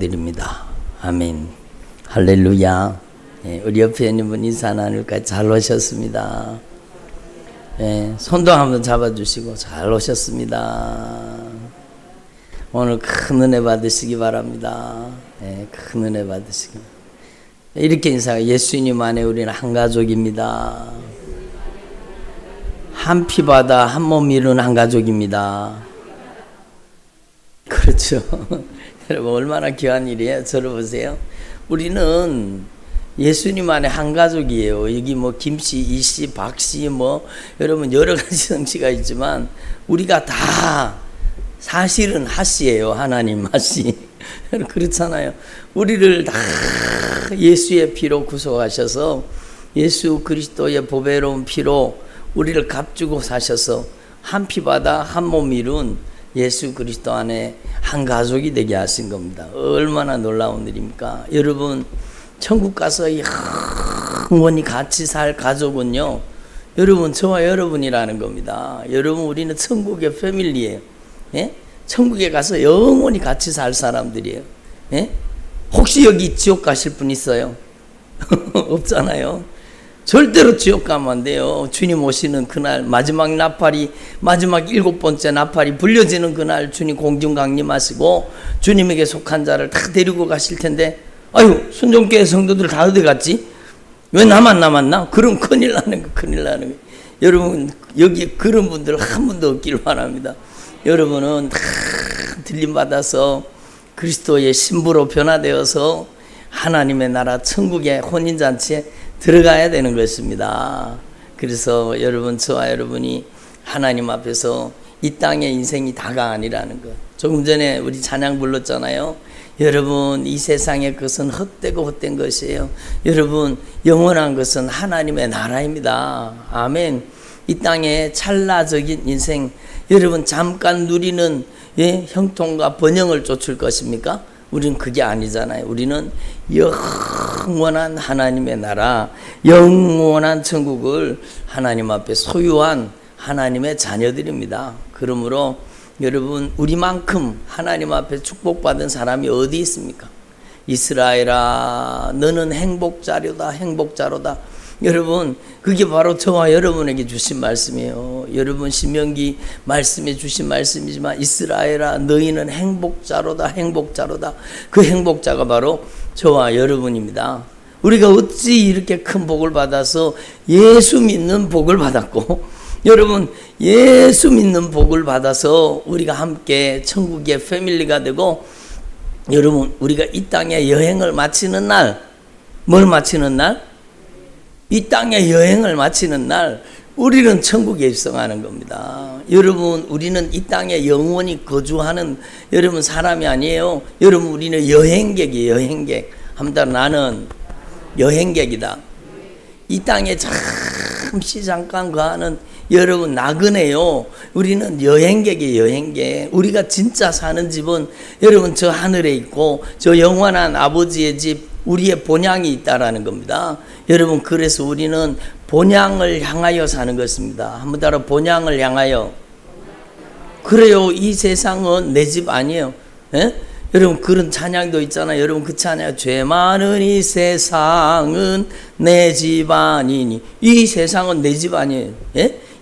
드립니다. 아멘. 할렐루야. 우리 옆에 있는 분 인사 나눌까요? 잘 오셨습니다. 손도 한번 잡아주시고 잘 오셨습니다. 오늘 큰 은혜 받으시기 바랍니다. 큰 은혜 받으시기. 이렇게 인사가 예수님 안에 우리는 한 가족입니다. 한 피바다 한 몸 이룬 한 가족입니다. 그렇죠. 여러분 얼마나 귀한 일이에요. 저를 보세요. 우리는 예수님 안에 한 가족이에요. 여기 뭐 김씨, 이씨, 박씨 뭐 여러분 여러 가지 성씨가 있지만 우리가 다 사실은 하씨예요. 하나님 하씨. 그렇잖아요. 우리를 다 예수의 피로 구속하셔서 예수 그리스도의 보배로운 피로 우리를 값주고 사셔서 한 피바다 한 몸 이룬 예수 그리스도 안에 한 가족이 되게 하신 겁니다. 얼마나 놀라운 일입니까? 여러분 천국 가서 영원히 같이 살 가족은요, 여러분 저와 여러분이라는 겁니다. 여러분 우리는 천국의 패밀리예요. 천국에 가서 영원히 같이 살 사람들이에요. 혹시 여기 지옥 가실 분 있어요? 없잖아요. 절대로 지옥 가면 안 돼요. 주님 오시는 그날 마지막 나팔이, 마지막 7번째 나팔이 불려지는 그날 주님 공중 강림하시고 주님에게 속한 자를 다 데리고 가실 텐데, 아유 순종교회 성도들 다 어디 갔지? 왜 나만 남았나? 그럼 큰일 나는 거, 큰일 나는 거. 여러분 여기 그런 분들 한 분도 없길 바랍니다. 여러분은 다 들림 받아서 그리스도의 신부로 변화되어서 하나님의 나라 천국의 혼인잔치에 들어가야 되는 것입니다. 그래서 여러분 저와 여러분이 하나님 앞에서 이 땅의 인생이 다가 아니라는 것. 조금 전에 우리 찬양 불렀잖아요. 여러분 이 세상의 것은 헛되고 헛된 것이에요. 여러분 영원한 것은 하나님의 나라입니다. 아멘. 이 땅의 찰나적인 인생, 여러분 잠깐 누리는 형통과 번영을 쫓을 것입니까? 우리는 그게 아니잖아요. 우리는 영원한 하나님의 나라, 영원한 천국을 하나님 앞에 소유한 하나님의 자녀들입니다. 그러므로 여러분 우리만큼 하나님 앞에 축복받은 사람이 어디 있습니까? 이스라엘아 너는 행복자로다, 행복자로다. 여러분 그게 바로 저와 여러분에게 주신 말씀이에요. 여러분 신명기 말씀에 주신 말씀이지만 이스라엘아 너희는 행복자로다, 행복자로다. 그 행복자가 바로 저와 여러분입니다. 우리가 어찌 이렇게 큰 복을 받아서 예수 믿는 복을 받았고, 여러분 예수 믿는 복을 받아서 우리가 함께 천국의 패밀리가 되고, 여러분 우리가 이 땅에 여행을 마치는 날, 뭘 마치는 날? 이 땅의 여행을 마치는 날 우리는 천국에 입성하는 겁니다. 여러분 우리는 이 땅에 영원히 거주하는 여러분 사람이 아니에요. 여러분 우리는 여행객이에요. 여행객. 한번 나는 여행객이다. 이 땅에 잠시 잠깐 가는 여러분 나그네요. 우리는 여행객이에요. 여행객. 우리가 진짜 사는 집은 여러분 저 하늘에 있고 저 영원한 아버지의 집, 우리의 본향이 있다라는 겁니다. 여러분 그래서 우리는 본향을 향하여 사는 것입니다. 한번 따라 본향을 향하여. 그래요. 이 세상은 내 집 아니에요. 여러분 그런 찬양도 있잖아요. 여러분 그 찬양, 죄 많은 이 세상은 내 집 아니니. 이 세상은 내 집 아니에요.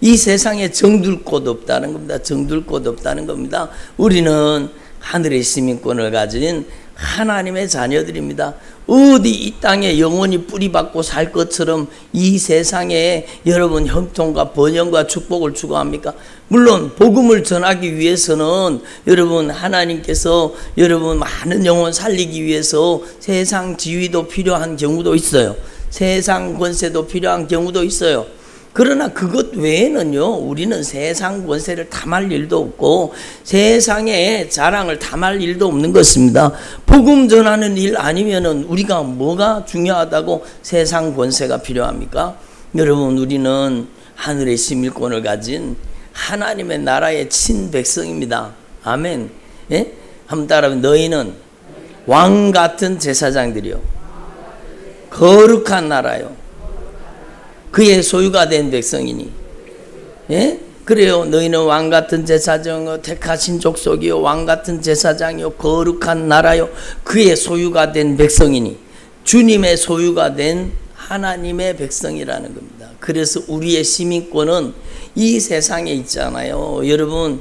이 세상에 정들 곳 없다는 겁니다. 정들 곳 없다는 겁니다. 우리는 하늘의 시민권을 가진 하나님의 자녀들입니다. 어디 이 땅에 영원히 뿌리박고 살 것처럼 이 세상에 여러분 형통과 번영과 축복을 추구합니까? 물론 복음을 전하기 위해서는 여러분 하나님께서 여러분 많은 영혼 살리기 위해서 세상 지위도 필요한 경우도 있어요. 세상 권세도 필요한 경우도 있어요. 그러나 그것 외에는요, 우리는 세상 권세를 탐할 일도 없고 세상의 자랑을 탐할 일도 없는 것입니다. 복음 전하는 일 아니면은 우리가 뭐가 중요하다고 세상 권세가 필요합니까? 여러분 우리는 하늘의 시민권을 가진 하나님의 나라의 친백성입니다. 아멘. 한번 따라하면 너희는 왕 같은 제사장들이요, 거룩한 나라요, 그의 소유가 된 백성이니. 그래요. 너희는 왕같은 제사장이요 택하신 족속이요 왕같은 제사장이요 거룩한 나라요 그의 소유가 된 백성이니 주님의 소유가 된 하나님의 백성이라는 겁니다. 그래서 우리의 시민권은 이 세상에 있잖아요. 여러분,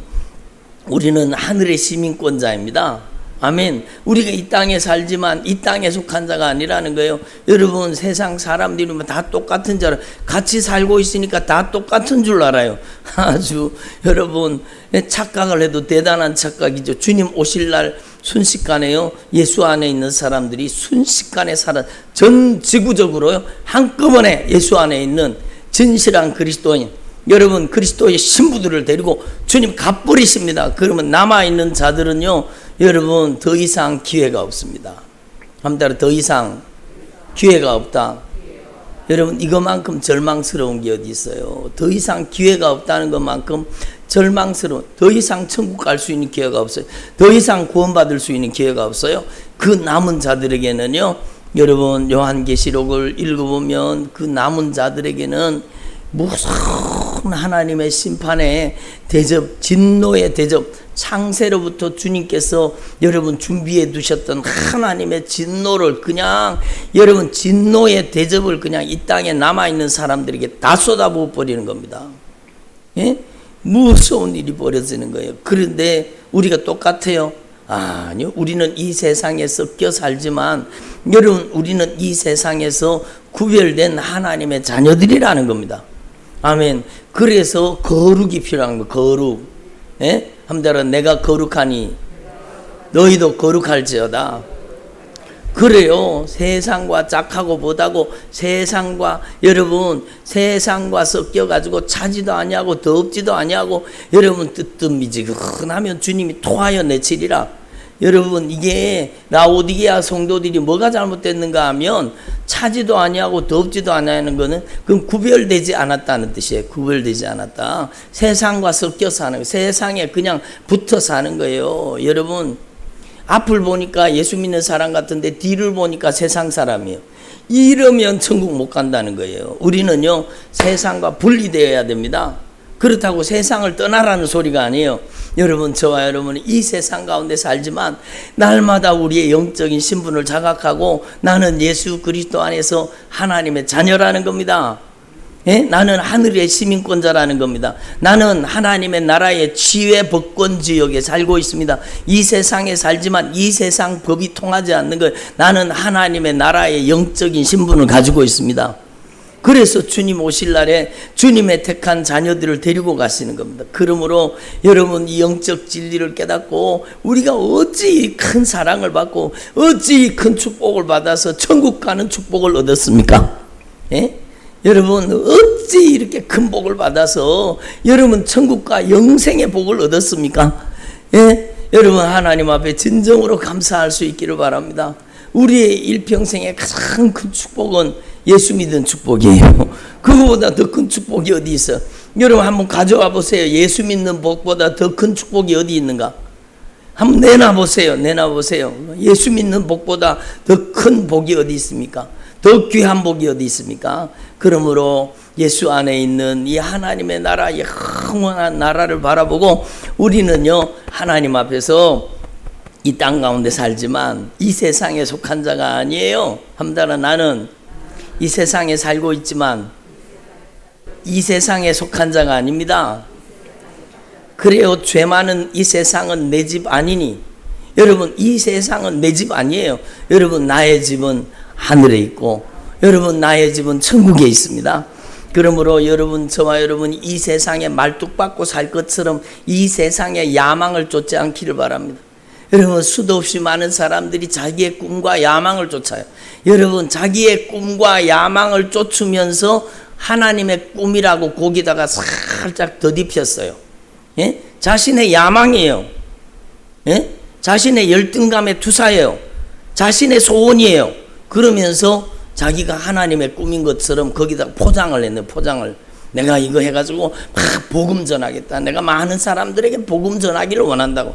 우리는 하늘의 시민권자입니다. 아멘. 우리가 이 땅에 살지만 이 땅에 속한 자가 아니라는 거예요. 여러분, 세상 사람들이 다 똑같은 줄 알아요. 같이 살고 있으니까 다 똑같은 줄 알아요. 아주 여러분 착각을 해도 대단한 착각이죠. 주님 오실 날 순식간에요. 예수 안에 있는 사람들이 순식간에 전 지구적으로요. 한꺼번에 예수 안에 있는 진실한 그리스도인, 여러분 그리스도의 신부들을 데리고 주님 갚버리십니다. 그러면 남아있는 자들은요, 여러분 더 이상 기회가 없습니다. 한마디로 더 이상 기회가 없다. 여러분 이것만큼 절망스러운 게 어디 있어요? 더 이상 기회가 없다는 것만큼 절망스러운, 더 이상 천국 갈 수 있는 기회가 없어요. 더 이상 구원받을 수 있는 기회가 없어요. 그 남은 자들에게는요, 여러분 요한계시록을 읽어보면 그 남은 자들에게는 무서운 하나님의 심판의 대접, 진노의 대접, 창세로부터 주님께서 여러분 준비해 두셨던 하나님의 진노를 그냥, 여러분 진노의 대접을 그냥 이 땅에 남아있는 사람들에게 다 쏟아부어 버리는 겁니다. 예? 무서운 일이 벌어지는 거예요. 그런데 우리가 똑같아요? 아니요. 우리는 이 세상에 섞여 살지만 여러분 우리는 이 세상에서 구별된 하나님의 자녀들이라는 겁니다. 아멘. 그래서 거룩이 필요한 거예요. 거룩. 예? 한마디로 내가 거룩하니 너희도 거룩할지어다. 그래요. 세상과 짝하고 보다고 세상과, 여러분 세상과 섞여가지고 차지도 아니하고 덥지도 아니하고 여러분 뜨뜻미지근하면 주님이 토하여 내치리라. 여러분 이게 라오디게아 성도들이 뭐가 잘못됐는가 하면 차지도 아니하고 덥지도 아니하는 거는 그건 구별되지 않았다는 뜻이에요. 구별되지 않았다. 세상과 섞여 사는 거예요. 세상에 그냥 붙어 사는 거예요. 여러분 앞을 보니까 예수 믿는 사람 같은데 뒤를 보니까 세상 사람이에요. 이러면 천국 못 간다는 거예요. 우리는요 세상과 분리되어야 됩니다. 그렇다고 세상을 떠나라는 소리가 아니에요. 여러분 저와 여러분은 이 세상 가운데 살지만 날마다 우리의 영적인 신분을 자각하고 나는 예수 그리스도 안에서 하나님의 자녀라는 겁니다. 예? 나는 하늘의 시민권자라는 겁니다. 나는 하나님의 나라의 지회 법권 지역에 살고 있습니다. 이 세상에 살지만 이 세상 법이 통하지 않는 걸 나는 하나님의 나라의 영적인 신분을 가지고 있습니다. 그래서 주님 오실 날에 주님의 택한 자녀들을 데리고 가시는 겁니다. 그러므로 여러분 이 영적 진리를 깨닫고 우리가 어찌 큰 사랑을 받고 어찌 큰 축복을 받아서 천국 가는 축복을 얻었습니까? 예? 여러분 어찌 이렇게 큰 복을 받아서 여러분 천국과 영생의 복을 얻었습니까? 예? 여러분 하나님 앞에 진정으로 감사할 수 있기를 바랍니다. 우리의 일평생의 가장 큰 축복은 예수 믿은 축복이에요. 그거보다 더 큰 축복이 어디 있어? 여러분 한번 가져와 보세요. 예수 믿는 복보다 더 큰 축복이 어디 있는가? 한번 내놔보세요. 내놔보세요. 예수 믿는 복보다 더 큰 복이 어디 있습니까? 더 귀한 복이 어디 있습니까? 그러므로 예수 안에 있는 이 하나님의 나라, 영원한 나라를 바라보고 우리는요 하나님 앞에서 이 땅 가운데 살지만 이 세상에 속한 자가 아니에요. 한마디로 나는 이 세상에 살고 있지만 이 세상에 속한 자가 아닙니다. 그래요. 죄 많은 이 세상은 내 집 아니니. 여러분 이 세상은 내 집 아니에요. 여러분 나의 집은 하늘에 있고 여러분 나의 집은 천국에 있습니다. 그러므로 여러분 저와 여러분이 이 세상에 말뚝박고 살 것처럼 이 세상에 야망을 쫓지 않기를 바랍니다. 여러분 수도 없이 많은 사람들이 자기의 꿈과 야망을 쫓아요. 여러분 자기의 꿈과 야망을 쫓으면서 하나님의 꿈이라고 거기다가 살짝 더딥혔어요. 예? 자신의 야망이에요. 예? 자신의 열등감의 투사예요. 자신의 소원이에요. 그러면서 자기가 하나님의 꿈인 것처럼 거기다 포장을 했네. 포장을. 내가 이거 해가지고 막 복음 전하겠다. 내가 많은 사람들에게 복음 전하기를 원한다고.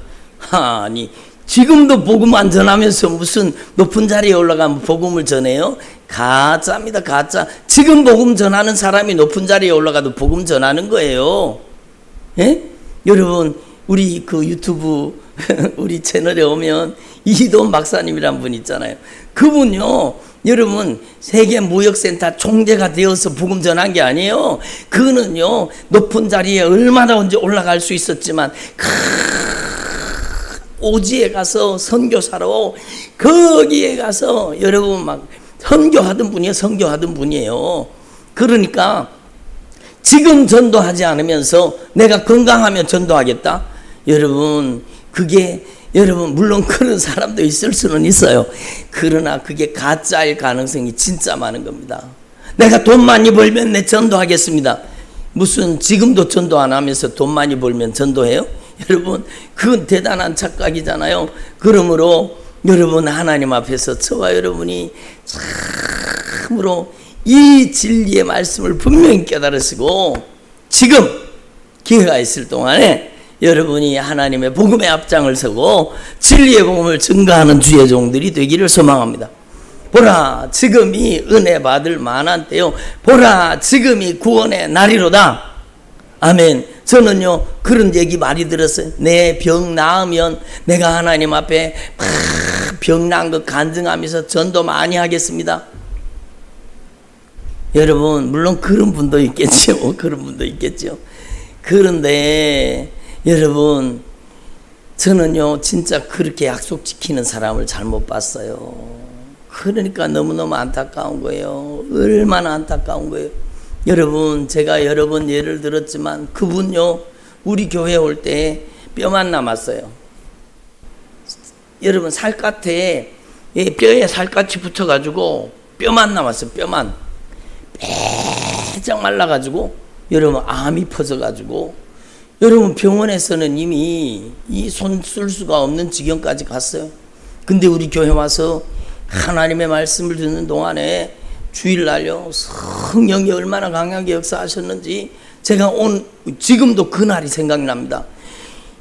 아니 지금도 복음 안 전하면서 무슨 높은 자리에 올라가면 복음을 전해요? 가짜입니다. 가짜. 지금 복음 전하는 사람이 높은 자리에 올라가도 복음 전하는 거예요. 예? 여러분 우리 그 유튜브 우리 채널에 오면 이희돈 박사님이란 분 있잖아요. 그분요, 여러분 세계 무역센터 총재가 되어서 복음 전한 게 아니에요. 그는요 높은 자리에 얼마나 언제 올라갈 수 있었지만 오지에 가서 선교사로 거기에 가서 여러분 막 선교하던 분이에요. 그러니까 지금 전도하지 않으면서 내가 건강하면 전도하겠다? 여러분 그게 여러분 물론 그런 사람도 있을 수는 있어요. 그러나 그게 가짜일 가능성이 진짜 많은 겁니다. 내가 돈 많이 벌면 내 전도하겠습니다. 무슨 지금도 전도 안 하면서 돈 많이 벌면 전도해요? 여러분 그건 대단한 착각이잖아요. 그러므로 여러분 하나님 앞에서 저와 여러분이 참으로 이 진리의 말씀을 분명히 깨달으시고 지금 기회가 있을 동안에 여러분이 하나님의 복음의 앞장을 서고 진리의 복음을 증거하는 주의 종들이 되기를 소망합니다. 보라 지금이 은혜 받을 만한 때요. 보라 지금이 구원의 날이로다. 아멘. 저는요 그런 얘기 많이 들었어요. 내 병 나으면 내가 하나님 앞에 병 나은 거 간증하면서 전도 많이 하겠습니다. 여러분 물론 그런 분도 있겠죠. 그런 분도 있겠죠. 그런데 여러분 저는요 진짜 그렇게 약속 지키는 사람을 잘못 봤어요. 그러니까 너무너무 안타까운 거예요. 얼마나 안타까운 거예요. 여러분 제가 여러 번 예를 들었지만 그분요 우리 교회 올 때 뼈만 남았어요. 여러분 살갗에 뼈에 살갗이 붙어가지고 뼈만 남았어요. 뼈만 빼짝 말라가지고 여러분 암이 퍼져가지고 여러분 병원에서는 이미 이 손 쓸 수가 없는 지경까지 갔어요. 근데 우리 교회 와서 하나님의 말씀을 듣는 동안에 주일날요 성령이 얼마나 강하게 역사하셨는지 제가 지금도 그날이 생각납니다.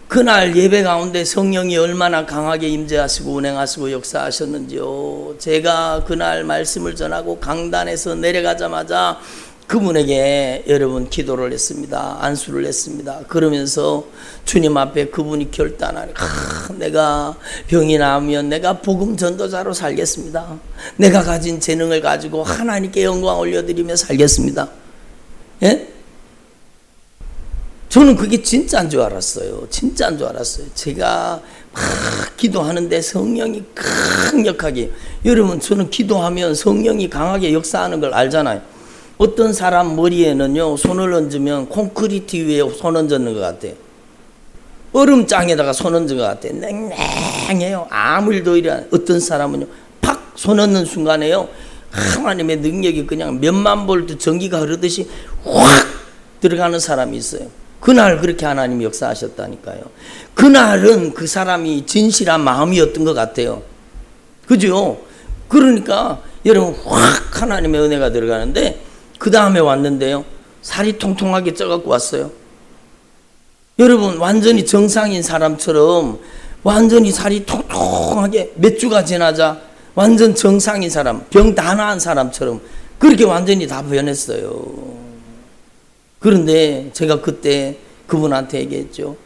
그날 예배 가운데 성령이 얼마나 강하게 임재하시고 운행하시고 역사하셨는지요. 제가 그날 말씀을 전하고 강단에서 내려가자마자 그분에게 여러분 기도를 했습니다. 안수를 했습니다. 그러면서 주님 앞에 그분이 결단하니 내가 병이 나으면 내가 복음 전도자로 살겠습니다. 내가 가진 재능을 가지고 하나님께 영광 올려드리며 살겠습니다. 예? 저는 그게 진짜인 줄 알았어요. 진짜인 줄 알았어요. 제가 막 기도하는데 성령이 강력하게 여러분 저는 기도하면 성령이 강하게 역사하는 걸 알잖아요. 어떤 사람 머리에는요 손을 얹으면 콘크리트 위에 손 얹는 것 같아요. 얼음장에다가 손 얹은 것 같아요. 냉랭해요. 아무 일도 일이 안. 어떤 사람은요 팍 손 얹는 순간에요 하나님의 능력이 그냥 몇만 볼트 전기가 흐르듯이 확 들어가는 사람이 있어요. 그날 그렇게 하나님이 역사하셨다니까요. 그날은 그 사람이 진실한 마음이었던 것 같아요. 그죠? 그러니까 여러분 확 하나님의 은혜가 들어가는데 그 다음에 왔는데요 살이 통통하게 쪄갖고 왔어요. 여러분 완전히 정상인 사람처럼 완전히 살이 통통하게 몇 주가 지나자 완전 정상인 사람 병 다 나은 사람처럼 그렇게 완전히 다 변했어요. 그런데 제가 그때 그분한테 얘기했죠.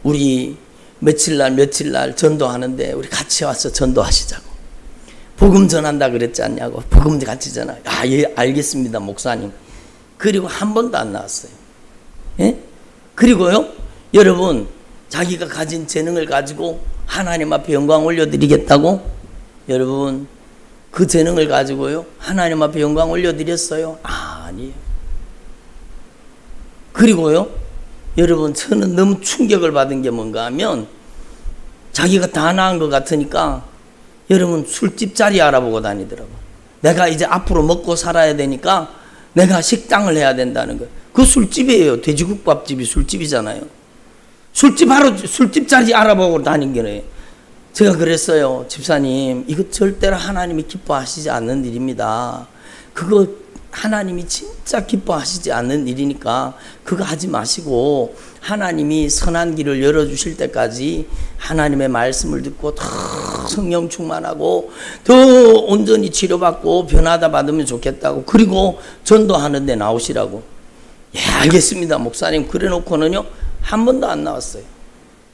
우리 며칠 날 전도하는데 우리 같이 와서 전도하시자고. 복음 전한다 그랬지 않냐고. 복음 같이 전하. 아, 예, 알겠습니다, 목사님. 그리고 한 번도 안 나왔어요. 예? 그리고요, 여러분, 자기가 가진 재능을 가지고 하나님 앞에 영광 올려드리겠다고? 여러분, 그 재능을 가지고요, 하나님 앞에 영광 올려드렸어요? 아니에요. 그리고요, 여러분, 저는 너무 충격을 받은 게 뭔가 하면, 자기가 다 나은 것 같으니까, 여러분, 술집 자리 알아보고 다니더라고. 내가 이제 앞으로 먹고 살아야 되니까, 내가 식당을 해야 된다는 거예요. 그 술집이에요. 돼지국밥집이 술집이잖아요. 술집 자리 알아보고 다닌 거예요. 제가 그랬어요. 집사님, 이거 절대로 하나님이 기뻐하시지 않는 일입니다. 그거 하나님이 진짜 기뻐하시지 않는 일이니까 그거 하지 마시고 하나님이 선한 길을 열어주실 때까지 하나님의 말씀을 듣고 더 성령 충만하고 더 온전히 치료받고 변화다 받으면 좋겠다고. 그리고 전도하는 데 나오시라고. 예, 알겠습니다 목사님 그래 놓고는요 한 번도 안 나왔어요.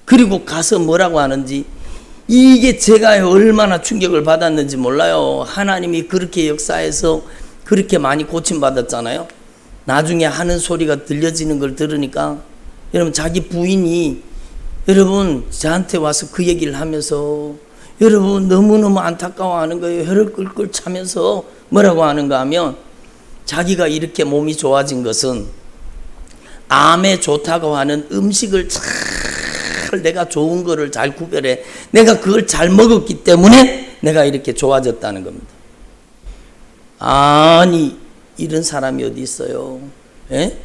그리고 가서 뭐라고 하는지, 이게 제가 얼마나 충격을 받았는지 몰라요. 하나님이 그렇게 역사해서 그렇게 많이 고침받았잖아요. 나중에 하는 소리가 들려지는 걸 들으니까 여러분 자기 부인이 여러분 저한테 와서 그 얘기를 하면서 여러분 너무너무 안타까워하는 거예요. 혀를 끌끌 차면서 뭐라고 하는가 하면, 자기가 이렇게 몸이 좋아진 것은 암에 좋다고 하는 음식을 잘 내가 좋은 거를 잘 구별해 내가 그걸 잘 먹었기 때문에 내가 이렇게 좋아졌다는 겁니다. 아니 이런 사람이 어디 있어요? 예?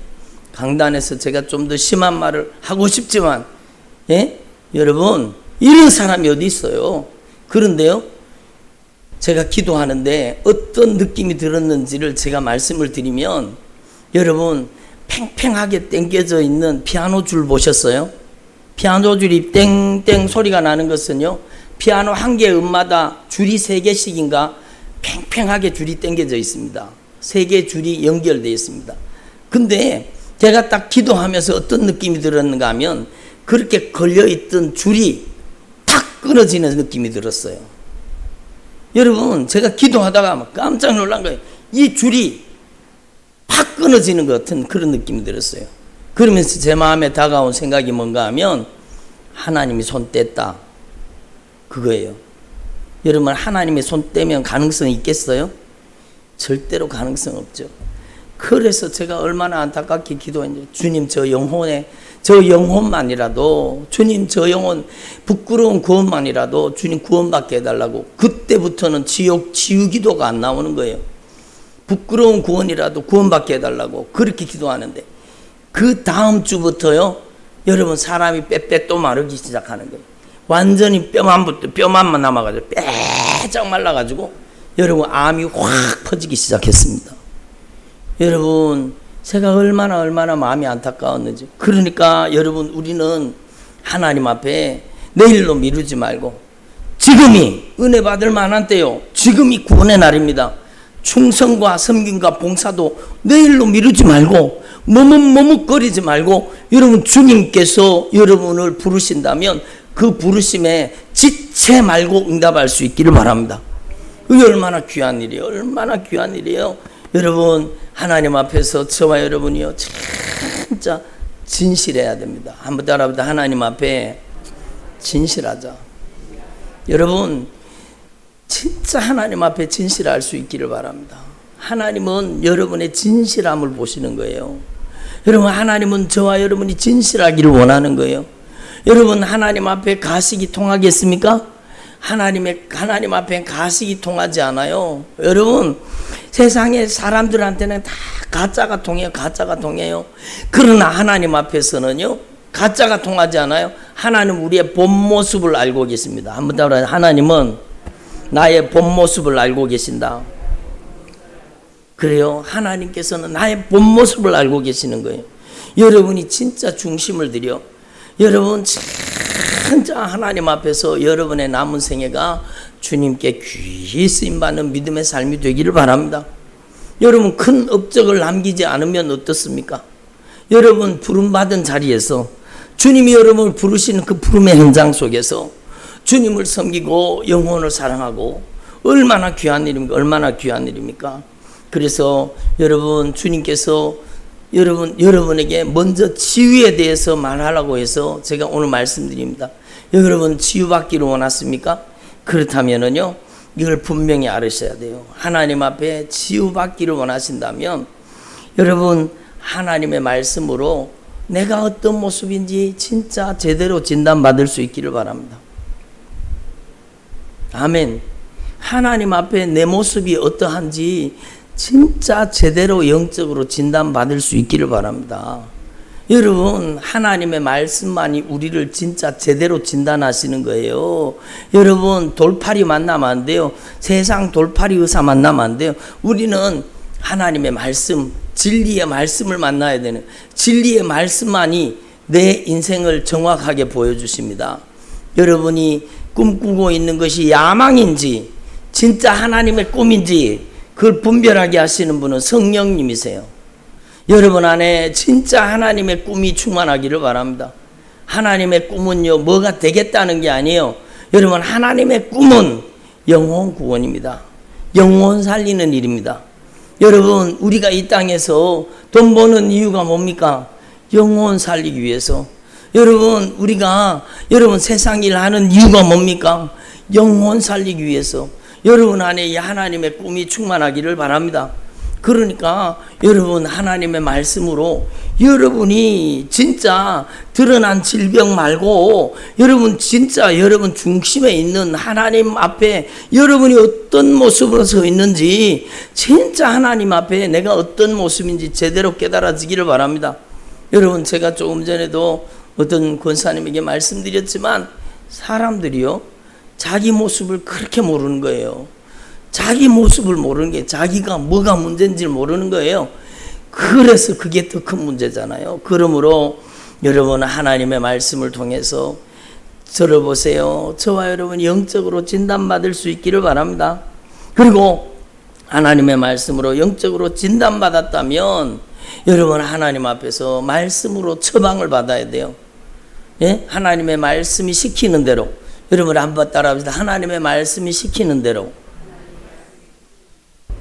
강단에서 제가 좀 더 심한 말을 하고 싶지만, 예? 여러분 이런 사람이 어디 있어요? 그런데요 제가 기도하는데 어떤 느낌이 들었는지를 제가 말씀을 드리면, 여러분 팽팽하게 당겨져 있는 피아노 줄 보셨어요? 피아노 줄이 땡땡 소리가 나는 것은요, 피아노 한 개 음마다 줄이 3개씩인가 팽팽하게 줄이 당겨져 있습니다. 3개 줄이 연결되어 있습니다. 근데 제가 딱 기도하면서 어떤 느낌이 들었는가 하면, 그렇게 걸려있던 줄이 탁 끊어지는 느낌이 들었어요. 여러분 제가 기도하다가 막 깜짝 놀란 거예요. 이 줄이 팍 끊어지는 것 같은 그런 느낌이 들었어요. 그러면서 제 마음에 다가온 생각이 뭔가 하면, 하나님이 손 뗐다 그거예요. 여러분 하나님의 손 떼면 가능성이 있겠어요? 절대로 가능성 없죠. 그래서 제가 얼마나 안타깝게 기도했는지, 주님 저 영혼만이라도, 주님 저 영혼 부끄러운 구원만이라도 주님 구원받게 해달라고. 그때부터는 지우 기도가 안 나오는 거예요. 부끄러운 구원이라도 구원받게 해달라고 그렇게 기도하는데, 그 다음 주부터요 여러분 사람이 빼빼 또 마르기 시작하는 거예요. 완전히 뼈만 남아가지고 빼짝 말라가지고 여러분 암이 확 퍼지기 시작했습니다. 여러분 제가 얼마나 마음이 안타까웠는지. 그러니까 여러분 우리는 하나님 앞에 내일로 미루지 말고, 지금이 은혜 받을 만한 때요, 지금이 구원의 날입니다. 충성과 섬김과 봉사도 내일로 미루지 말고, 머뭇거리지 말고, 여러분 주님께서 여러분을 부르신다면 그 부르심에 지체 말고 응답할 수 있기를 바랍니다. 그게 얼마나 귀한 일이에요. 얼마나 귀한 일이에요. 여러분 하나님 앞에서 저와 여러분이요 진짜 진실해야 됩니다. 한번 따라합니다. 하나님 앞에 진실하자. 여러분 진짜 하나님 앞에 진실할 수 있기를 바랍니다. 하나님은 여러분의 진실함을 보시는 거예요. 여러분 하나님은 저와 여러분이 진실하기를 원하는 거예요. 여러분 하나님 앞에 가식이 통하겠습니까? 하나님 앞에 가식이 통하지 않아요. 여러분 세상의 사람들한테는 다 가짜가 통해요. 그러나 하나님 앞에서는요 가짜가 통하지 않아요. 하나님 우리의 본 모습을 알고 계십니다. 한번 따라해. 하나님은 나의 본 모습을 알고 계신다. 그래요. 하나님께서는 나의 본 모습을 알고 계시는 거예요. 여러분이 진짜 중심을 들여, 여러분 진짜 하나님 앞에서 여러분의 남은 생애가 주님께 귀히 쓰임받는 믿음의 삶이 되기를 바랍니다. 여러분 큰 업적을 남기지 않으면 어떻습니까? 여러분 부름받은 자리에서 주님이 여러분을 부르시는 그 부름의 현장 속에서 주님을 섬기고 영혼을 사랑하고 얼마나 귀한 일입니까? 그래서 여러분 주님께서 여러분에게 먼저 치유에 대해서 말하라고 해서 제가 오늘 말씀드립니다. 여러분 치유받기를 원하십니까? 그렇다면은요 이걸 분명히 알으셔야 돼요. 하나님 앞에 치유받기를 원하신다면 여러분 하나님의 말씀으로 내가 어떤 모습인지 진짜 제대로 진단받을 수 있기를 바랍니다. 아멘. 하나님 앞에 내 모습이 어떠한지 진짜 제대로 영적으로 진단받을 수 있기를 바랍니다. 여러분 하나님의 말씀만이 우리를 진짜 제대로 진단하시는 거예요. 여러분 돌팔이 만나면 안 돼요. 세상 돌팔이 의사 만나면 안 돼요. 우리는 하나님의 말씀, 진리의 말씀을 만나야 되는, 진리의 말씀만이 내 인생을 정확하게 보여주십니다. 여러분이 꿈꾸고 있는 것이 야망인지 진짜 하나님의 꿈인지 그걸 분별하게 하시는 분은 성령님이세요. 여러분 안에 진짜 하나님의 꿈이 충만하기를 바랍니다. 하나님의 꿈은요, 뭐가 되겠다는 게 아니에요. 여러분, 하나님의 꿈은 영혼 구원입니다. 영혼 살리는 일입니다. 여러분, 우리가 이 땅에서 돈 버는 이유가 뭡니까? 영혼 살리기 위해서. 여러분, 우리가 세상 일 하는 이유가 뭡니까? 영혼 살리기 위해서. 여러분 안에 이 하나님의 꿈이 충만하기를 바랍니다. 그러니까 여러분, 하나님의 말씀으로 여러분이 진짜 드러난 질병 말고 여러분 진짜 여러분 중심에 있는 하나님 앞에 여러분이 어떤 모습으로 서 있는지, 진짜 하나님 앞에 내가 어떤 모습인지 제대로 깨달아지기를 바랍니다. 여러분, 제가 조금 전에도 어떤 권사님에게 말씀드렸지만, 사람들이요, 자기 모습을 그렇게 모르는 거예요. 자기 모습을 모르는 게, 자기가 뭐가 문제인지 모르는 거예요. 그래서 그게 더 큰 문제잖아요. 그러므로 여러분, 하나님의 말씀을 통해서 들어보세요. 저와 여러분 영적으로 진단받을 수 있기를 바랍니다. 그리고 하나님의 말씀으로 영적으로 진단받았다면 여러분, 하나님 앞에서 말씀으로 처방을 받아야 돼요. 예? 하나님의 말씀이 시키는 대로. 여러분 한번 따라합시다. 하나님의 말씀이 시키는 대로.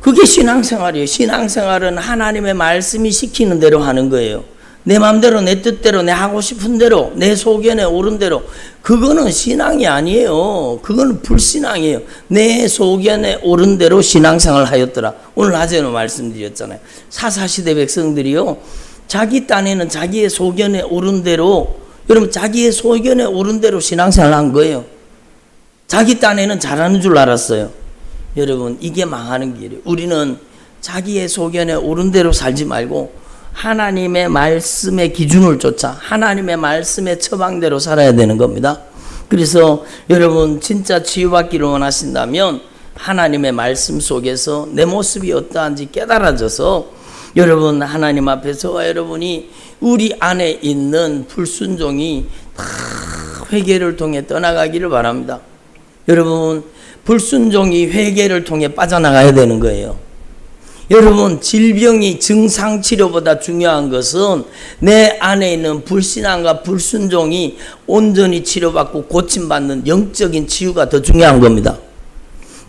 그게 신앙생활이에요. 신앙생활은 하나님의 말씀이 시키는 대로 하는 거예요. 내 마음대로, 내 뜻대로, 내 하고 싶은 대로, 내 소견에 오른 대로. 그거는 신앙이 아니에요. 그거는 불신앙이에요. 내 소견에 오른 대로 신앙생활을 하였더라. 오늘 낮에는 말씀드렸잖아요. 사사시대 백성들이요, 자기 딴에는 자기의 소견에 오른 대로, 여러분 자기의 소견에 오른 대로 신앙생활을 한 거예요. 자기 딴에는 잘하는 줄 알았어요. 여러분, 이게 망하는 길이에요. 우리는 자기의 소견에 오른 대로 살지 말고 하나님의 말씀의 기준을 쫓아 하나님의 말씀의 처방대로 살아야 되는 겁니다. 그래서 여러분 진짜 치유받기를 원하신다면 하나님의 말씀 속에서 내 모습이 어떠한지 깨달아져서 여러분 하나님 앞에서 여러분이 우리 안에 있는 불순종이 다 회개를 통해 떠나가기를 바랍니다. 여러분, 불순종이 회개를 통해 빠져나가야 되는 거예요. 여러분, 질병이 증상 치료보다 중요한 것은 내 안에 있는 불신앙과 불순종이 온전히 치료받고 고침받는 영적인 치유가 더 중요한 겁니다.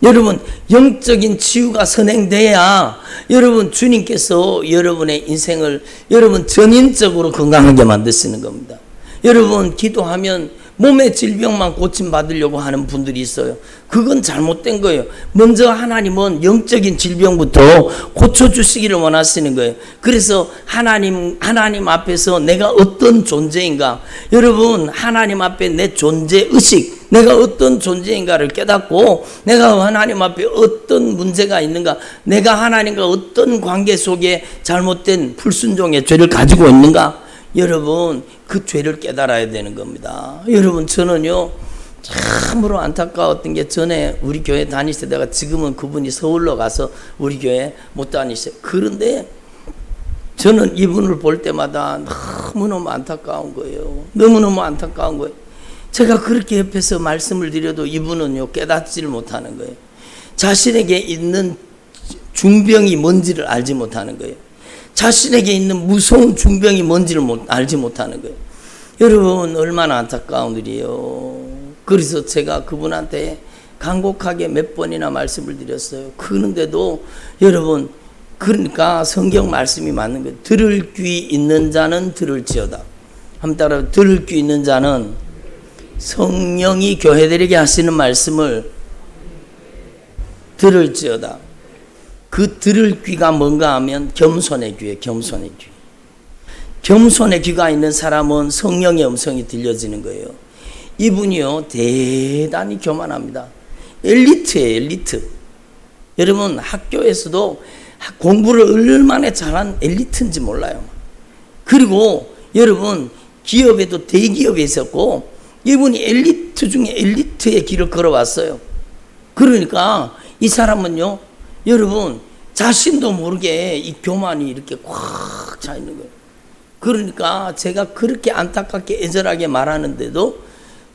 여러분, 영적인 치유가 선행돼야 여러분 주님께서 여러분의 인생을 여러분 전인적으로 건강하게 만드시는 겁니다. 여러분, 기도하면 몸의 질병만 고침받으려고 하는 분들이 있어요. 그건 잘못된 거예요. 먼저 하나님은 영적인 질병부터 고쳐주시기를 원하시는 거예요. 그래서 하나님 앞에서 내가 어떤 존재인가, 여러분 하나님 앞에 내 존재의식, 내가 어떤 존재인가를 깨닫고 내가 하나님 앞에 어떤 문제가 있는가, 내가 하나님과 어떤 관계 속에 잘못된 불순종의 죄를 가지고 있는가, 여러분 그 죄를 깨달아야 되는 겁니다. 여러분, 저는요 참으로 안타까웠던 게, 전에 우리 교회 다니실 때가 지금은 그분이 서울로 가서 우리 교회 못 다니셔요. 그런데 저는 이분을 볼 때마다 너무너무 안타까운 거예요. 너무너무 안타까운 거예요. 제가 그렇게 옆에서 말씀을 드려도 이분은요 깨닫지를 못하는 거예요. 자신에게 있는 중병이 뭔지를 알지 못하는 거예요. 자신에게 있는 무서운 중병이 뭔지를 알지 못하는 거예요. 여러분, 얼마나 안타까운 일이에요. 그래서 제가 그분한테 간곡하게 몇 번이나 말씀을 드렸어요. 그런데도 여러분, 그러니까 성경 말씀이 맞는 거예요. 들을 귀 있는 자는 들을지어다. 한번 따라, 들을 귀 있는 자는, 성령이 교회들에게 하시는 말씀을 들을지어다. 그 들을 귀가 뭔가 하면 겸손의 귀예요. 겸손의 귀. 겸손의 귀가 있는 사람은 성령의 음성이 들려지는 거예요. 이분이요 대단히 교만합니다. 엘리트예요. 엘리트. 여러분, 학교에서도 공부를 얼마나 잘한 엘리트인지 몰라요. 그리고 여러분, 기업에도 대기업에 있었고 이분이 엘리트 중에 엘리트의 길을 걸어왔어요. 그러니까 이 사람은요, 여러분 자신도 모르게 이 교만이 이렇게 꽉 차 있는 거예요. 그러니까 제가 그렇게 안타깝게 애절하게 말하는데도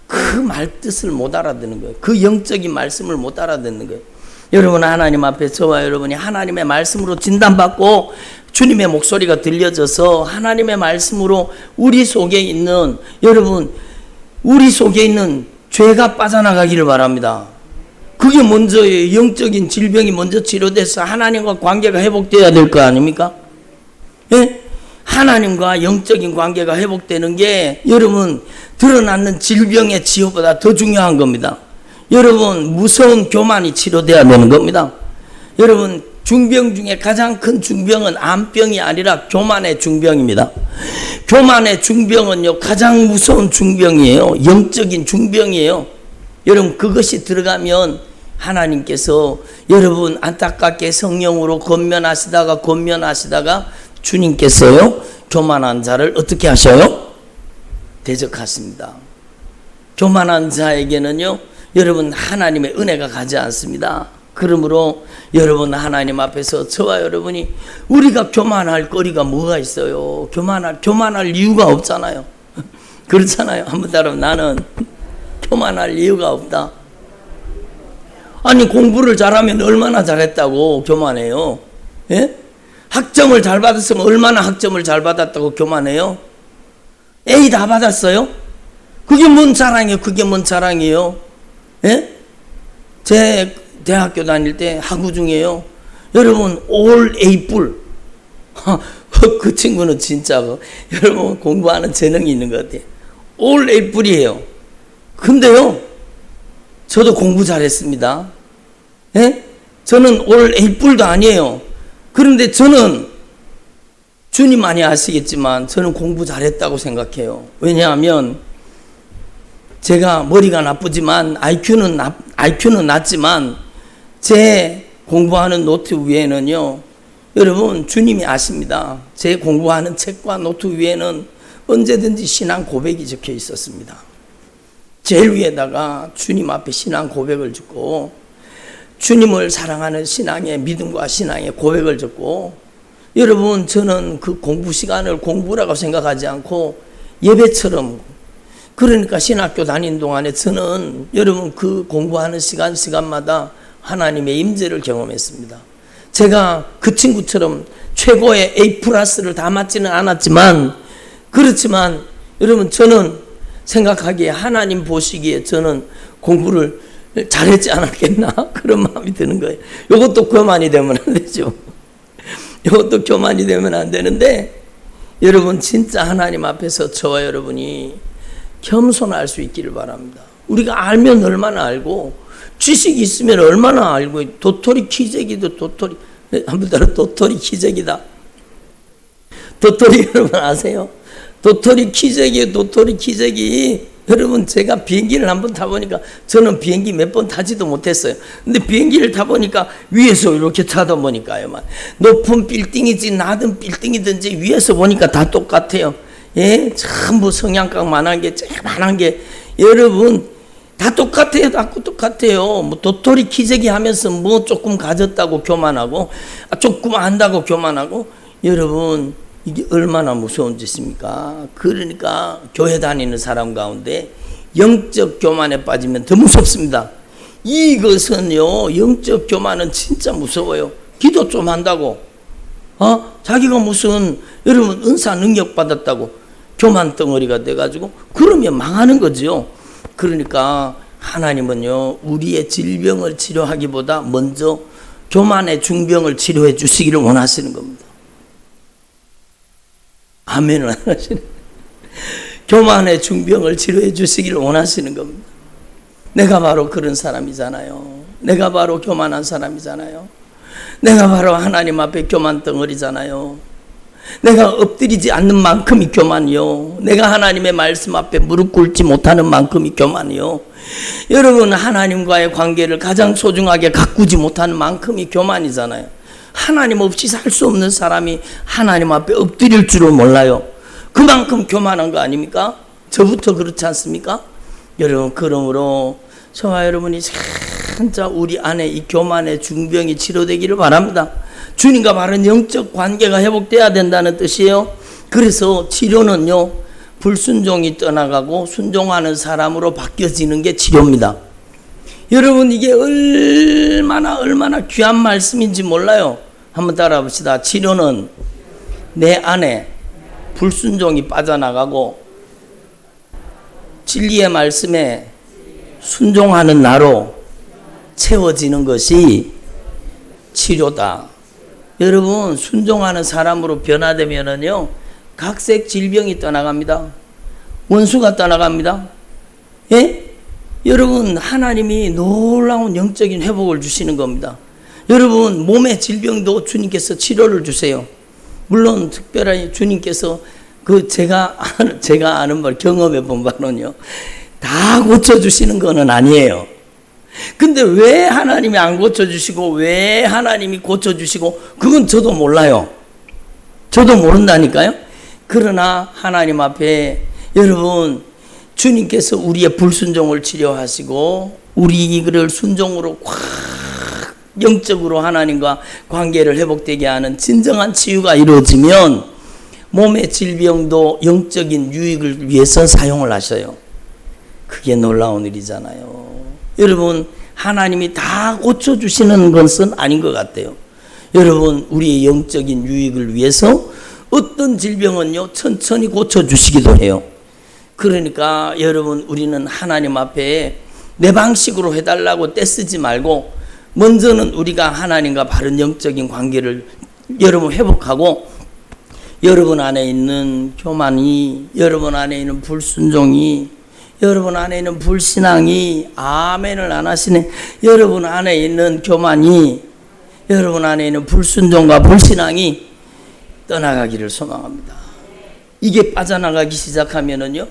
그 말 뜻을 못 알아듣는 거예요. 그 영적인 말씀을 못 알아듣는 거예요. 여러분 하나님 앞에 저와 여러분이 하나님의 말씀으로 진단받고 주님의 목소리가 들려져서 하나님의 말씀으로 우리 속에 있는 여러분 우리 속에 있는 죄가 빠져나가기를 바랍니다. 그게 먼저예요. 영적인 질병이 먼저 치료돼서 하나님과 관계가 회복돼야 될 거 아닙니까? 예? 하나님과 영적인 관계가 회복되는 게 여러분 드러나는 질병의 치유보다 더 중요한 겁니다. 여러분 무서운 교만이 치료돼야 되는 겁니다. 여러분 중병 중에 가장 큰 중병은 암병이 아니라 교만의 중병입니다. 교만의 중병은요 가장 무서운 중병이에요. 영적인 중병이에요. 여러분 그것이 들어가면 하나님께서 여러분 안타깝게 성령으로 권면하시다가 주님께서요 교만한 자를 어떻게 하셔요? 대적하십니다. 교만한 자에게는요 여러분 하나님의 은혜가 가지 않습니다. 그러므로 여러분 하나님 앞에서 저와 여러분이 우리가 교만할 거리가 뭐가 있어요? 교만할 이유가 없잖아요. 그렇잖아요. 한번 따라 나는 교만할 이유가 없다. 아니 공부를 잘하면 얼마나 잘했다고 교만해요? 예? 학점을 잘 받았으면 얼마나 학점을 잘 받았다고 교만해요? A 다 받았어요? 그게 뭔 자랑이에요? 그게 뭔 자랑이에요? 예? 제 대학교 다닐 때 학우 중에요. 여러분 올 A 뿔. 그 친구는 진짜 여러분 공부하는 재능이 있는 것 같아요. 올 A 뿔이에요. 근데요 저도 공부 잘했습니다. 예? 저는 올 A 뿔도 아니에요. 그런데 저는 주님 많이 아시겠지만 저는 공부 잘했다고 생각해요. 왜냐하면 제가 머리가 나쁘지만 IQ는 낮지만 제 공부하는 노트 위에는요 여러분 주님이 아십니다. 제 공부하는 책과 노트 위에는 언제든지 신앙 고백이 적혀 있었습니다. 제일 위에다가 주님 앞에 신앙 고백을 적고 주님을 사랑하는 신앙의 믿음과 신앙의 고백을 적고 여러분 저는 그 공부 시간을 공부라고 생각하지 않고 예배처럼 그러니까 신학교 다닌 동안에 저는 여러분 그 공부하는 시간마다 하나님의 임재를 경험했습니다. 제가 그 친구처럼 최고의 A+를 다 맞지는 않았지만 그렇지만 여러분 저는 생각하기에 하나님 보시기에 저는 공부를 잘했지 않았겠나 그런 마음이 드는 거예요. 이것도 교만이 되면 안 되죠. 이것도 교만이 되면 안 되는데 여러분 진짜 하나님 앞에서 저와 여러분이 겸손할 수 있기를 바랍니다. 우리가 알면 얼마나 알고 지식이 있으면 얼마나 알고 도토리 키재기도 도토리 한번 따라 도토리 키재기다. 도토리 여러분 아세요? 도토리 키재기 여러분 제가 비행기를 한번 타보니까 저는 비행기 몇 번 타지도 못했어요. 근데 비행기를 타보니까 위에서 이렇게 타다 보니까요 높은 빌딩이지 낮은 빌딩이든지 위에서 보니까 다 똑같아요. 예, 전부 성냥강만한 게 조그만한 게 여러분 다 똑같아요. 다 똑같아요. 뭐 도토리 키재기 하면서 뭐 조금 가졌다고 교만하고 조금 안다고 교만하고 여러분 이게 얼마나 무서운 짓입니까? 그러니까 교회 다니는 사람 가운데 영적 교만에 빠지면 더 무섭습니다. 이것은요 영적 교만은 진짜 무서워요. 기도 좀 한다고 자기가 무슨 여러분 은사 능력 받았다고 교만 덩어리가 돼가지고 그러면 망하는 거죠. 그러니까 하나님은요 우리의 질병을 치료하기보다 먼저 교만의 중병을 치료해 주시기를 원하시는 겁니다. 아멘을 안 하시네. 교만의 중병을 치료해 주시기를 원하시는 겁니다. 내가 바로 그런 사람이잖아요. 내가 바로 교만한 사람이잖아요. 내가 바로 하나님 앞에 교만 덩어리잖아요. 내가 엎드리지 않는 만큼이 교만이요. 내가 하나님의 말씀 앞에 무릎 꿇지 못하는 만큼이 교만이요. 여러분 하나님과의 관계를 가장 소중하게 가꾸지 못하는 만큼이 교만이잖아요. 하나님 없이 살 수 없는 사람이 하나님 앞에 엎드릴 줄을 몰라요. 그만큼 교만한 거 아닙니까? 저부터 그렇지 않습니까? 여러분 그러므로 저와 여러분이 진짜 우리 안에 이 교만의 중병이 치료되기를 바랍니다. 주님과 바른 영적 관계가 회복돼야 된다는 뜻이에요. 그래서 치료는요 불순종이 떠나가고 순종하는 사람으로 바뀌어지는 게 치료입니다. 여러분 이게 얼마나 귀한 말씀인지 몰라요. 한번 따라 봅시다. 치료는 내 안에 불순종이 빠져나가고 진리의 말씀에 순종하는 나로 채워지는 것이 치료다. 여러분 순종하는 사람으로 변화되면은요 각색 질병이 떠나갑니다. 원수가 떠나갑니다. 예? 여러분 하나님이 놀라운 영적인 회복을 주시는 겁니다. 여러분 몸의 질병도 주님께서 치료를 주세요. 물론 특별히 주님께서 제가 아는 말 경험해 본 바로는요 다 고쳐주시는 거는 아니에요. 근데 왜 하나님이 안 고쳐주시고 왜 하나님이 고쳐주시고 그건 저도 몰라요. 저도 모른다니까요. 그러나 하나님 앞에 여러분 주님께서 우리의 불순종을 치료하시고 우리를 순종으로 확 영적으로 하나님과 관계를 회복되게 하는 진정한 치유가 이루어지면 몸의 질병도 영적인 유익을 위해서 사용을 하셔요. 그게 놀라운 일이잖아요. 여러분 하나님이 다 고쳐주시는 것은 아닌 것 같아요. 여러분 우리의 영적인 유익을 위해서 어떤 질병은요 천천히 고쳐주시기도 해요. 그러니까 여러분 우리는 하나님 앞에 내 방식으로 해달라고 떼쓰지 말고 먼저는 우리가 하나님과 바른 영적인 관계를 여러분 회복하고 여러분 안에 있는 교만이 여러분 안에 있는 불순종이 여러분 안에 있는 불신앙이 아멘을 안 하시네. 여러분 안에 있는 교만이 여러분 안에 있는 불순종과 불신앙이 떠나가기를 소망합니다. 이게 빠져나가기 시작하면은요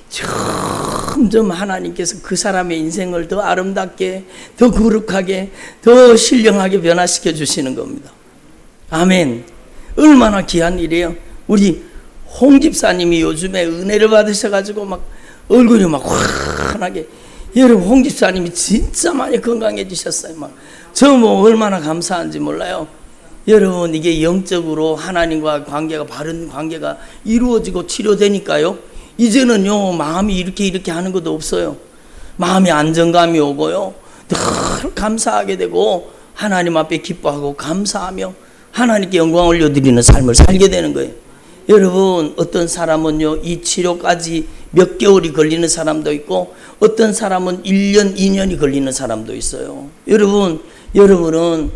점점 하나님께서 그 사람의 인생을 더 아름답게 더 거룩하게 더 신령하게 변화시켜 주시는 겁니다. 아멘. 얼마나 귀한 일이에요. 우리 홍 집사님이 요즘에 은혜를 받으셔가지고 막 얼굴이 막 환하게 여러분 홍 집사님이 진짜 많이 건강해지셨어요. 막 저 뭐 얼마나 감사한지 몰라요. 여러분 이게 영적으로 하나님과 관계가 바른 관계가 이루어지고 치료되니까요 이제는요 마음이 이렇게 하는 것도 없어요. 마음이 안정감이 오고요 늘 감사하게 되고 하나님 앞에 기뻐하고 감사하며 하나님께 영광 올려드리는 삶을 살게 되는 거예요. 여러분 어떤 사람은요 이 치료까지 몇 개월이 걸리는 사람도 있고 어떤 사람은 1년 2년이 걸리는 사람도 있어요. 여러분은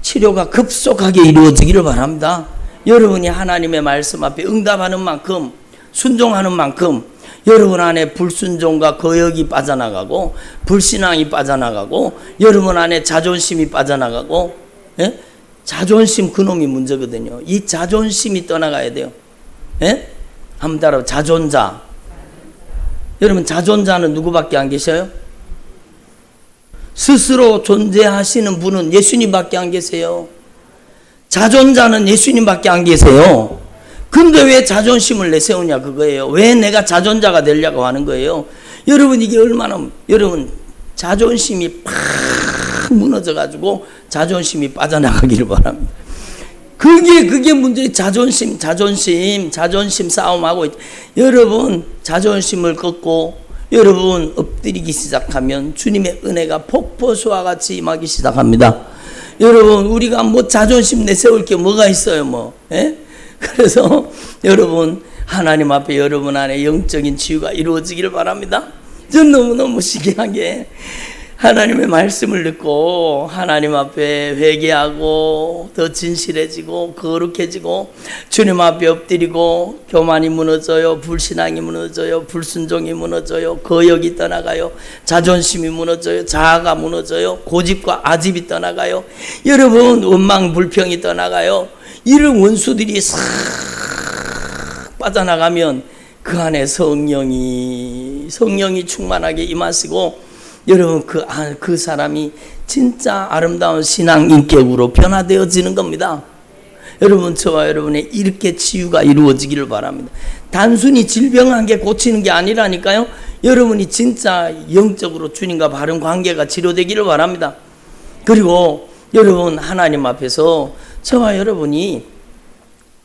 치료가 급속하게 이루어지기를 바랍니다. 여러분이 하나님의 말씀 앞에 응답하는 만큼 순종하는 만큼 여러분 안에 불순종과 거역이 빠져나가고 불신앙이 빠져나가고 여러분 안에 자존심이 빠져나가고 예? 자존심 그놈이 문제거든요. 이 자존심이 떠나가야 돼요. 예? 한번 따라 자존자. 여러분 자존자는 누구밖에 안 계셔요? 스스로 존재하시는 분은 예수님밖에 안 계세요. 자존자는 예수님밖에 안 계세요. 근데 왜 자존심을 내세우냐 그거예요. 왜 내가 자존자가 되려고 하는 거예요. 여러분 이게 얼마나 여러분 자존심이 팍 무너져가지고 자존심이 빠져나가기를 바랍니다. 그게 문제예요. 자존심 싸움하고 여러분 자존심을 꺾고 여러분 엎드리기 시작하면 주님의 은혜가 폭포수와 같이 임하기 시작합니다. 여러분 우리가 뭐 자존심 내세울 게 뭐가 있어요 뭐. 예? 그래서 여러분 하나님 앞에 여러분 안에 영적인 치유가 이루어지기를 바랍니다. 전 너무너무 신기한 게 하나님의 말씀을 듣고 하나님 앞에 회개하고 더 진실해지고 거룩해지고 주님 앞에 엎드리고 교만이 무너져요. 불신앙이 무너져요. 불순종이 무너져요. 거역이 떠나가요. 자존심이 무너져요. 자아가 무너져요. 고집과 아집이 떠나가요. 여러분 원망 불평이 떠나가요. 이런 원수들이 싹 빠져나가면 그 안에 성령이 충만하게 임하시고 여러분 그 사람이 진짜 아름다운 신앙 인격으로 변화되어지는 겁니다. 여러분 저와 여러분의 이렇게 치유가 이루어지기를 바랍니다. 단순히 질병한 게 고치는 게 아니라니까요. 여러분이 진짜 영적으로 주님과 바른 관계가 치료되기를 바랍니다. 그리고 여러분 하나님 앞에서 저와 여러분이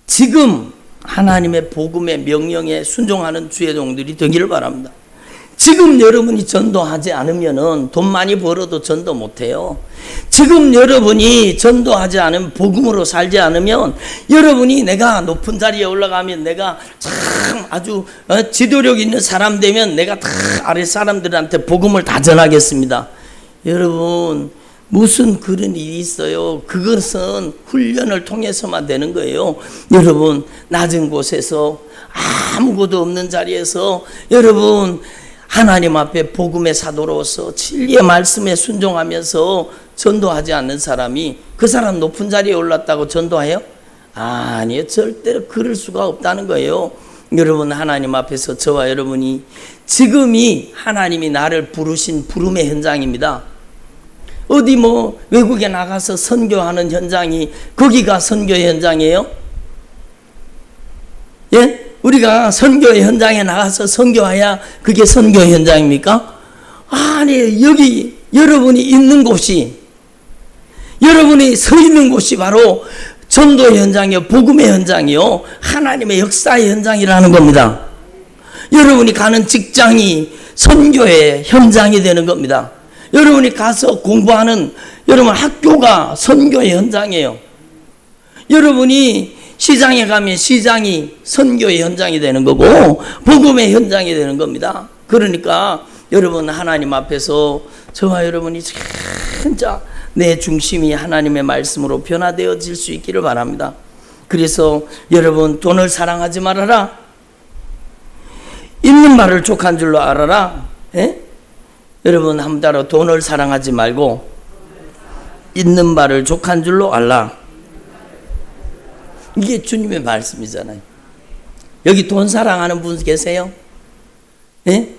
지금 하나님의 복음의 명령에 순종하는 주의 종들이 되기를 바랍니다. 지금 여러분이 전도하지 않으면은 돈 많이 벌어도 전도 못해요. 지금 여러분이 전도하지 않으면, 복음으로 살지 않으면, 여러분이 내가 높은 자리에 올라가면, 내가 참 아주 지도력 있는 사람 되면 내가 다 아래 사람들한테 복음을 다 전하겠습니다. 여러분, 무슨 그런 일이 있어요? 그것은 훈련을 통해서만 되는 거예요. 여러분, 낮은 곳에서 아무것도 없는 자리에서 여러분 하나님 앞에 복음의 사도로서 진리의 말씀에 순종하면서 전도하지 않는 사람이 그 사람 높은 자리에 올랐다고 전도해요? 아니요, 절대로 그럴 수가 없다는 거예요. 여러분, 하나님 앞에서 저와 여러분이 지금이 하나님이 나를 부르신 부름의 현장입니다. 어디 뭐 외국에 나가서 선교하는 현장이 거기가 선교의 현장이에요? 예? 우리가 선교의 현장에 나가서 선교해야 그게 선교의 현장입니까? 아니, 여기 여러분이 있는 곳이, 여러분이 서 있는 곳이 바로 전도의 현장이요, 복음의 현장이요, 하나님의 역사의 현장이라는 겁니다. 여러분이 가는 직장이 선교의 현장이 되는 겁니다. 여러분이 가서 공부하는 여러분 학교가 선교의 현장이에요. 여러분이 시장에 가면 시장이 선교의 현장이 되는 거고 복음의 현장이 되는 겁니다. 그러니까 여러분, 하나님 앞에서 저와 여러분이 진짜 내 중심이 하나님의 말씀으로 변화되어질 수 있기를 바랍니다. 그래서 여러분, 돈을 사랑하지 말아라. 있는 말을 족한 줄로 알아라. 예? 여러분, 한 따라 돈을 사랑하지 말고 있는 말을 족한 줄로 알라. 이게 주님의 말씀이잖아요. 여기 돈 사랑하는 분 계세요? 예?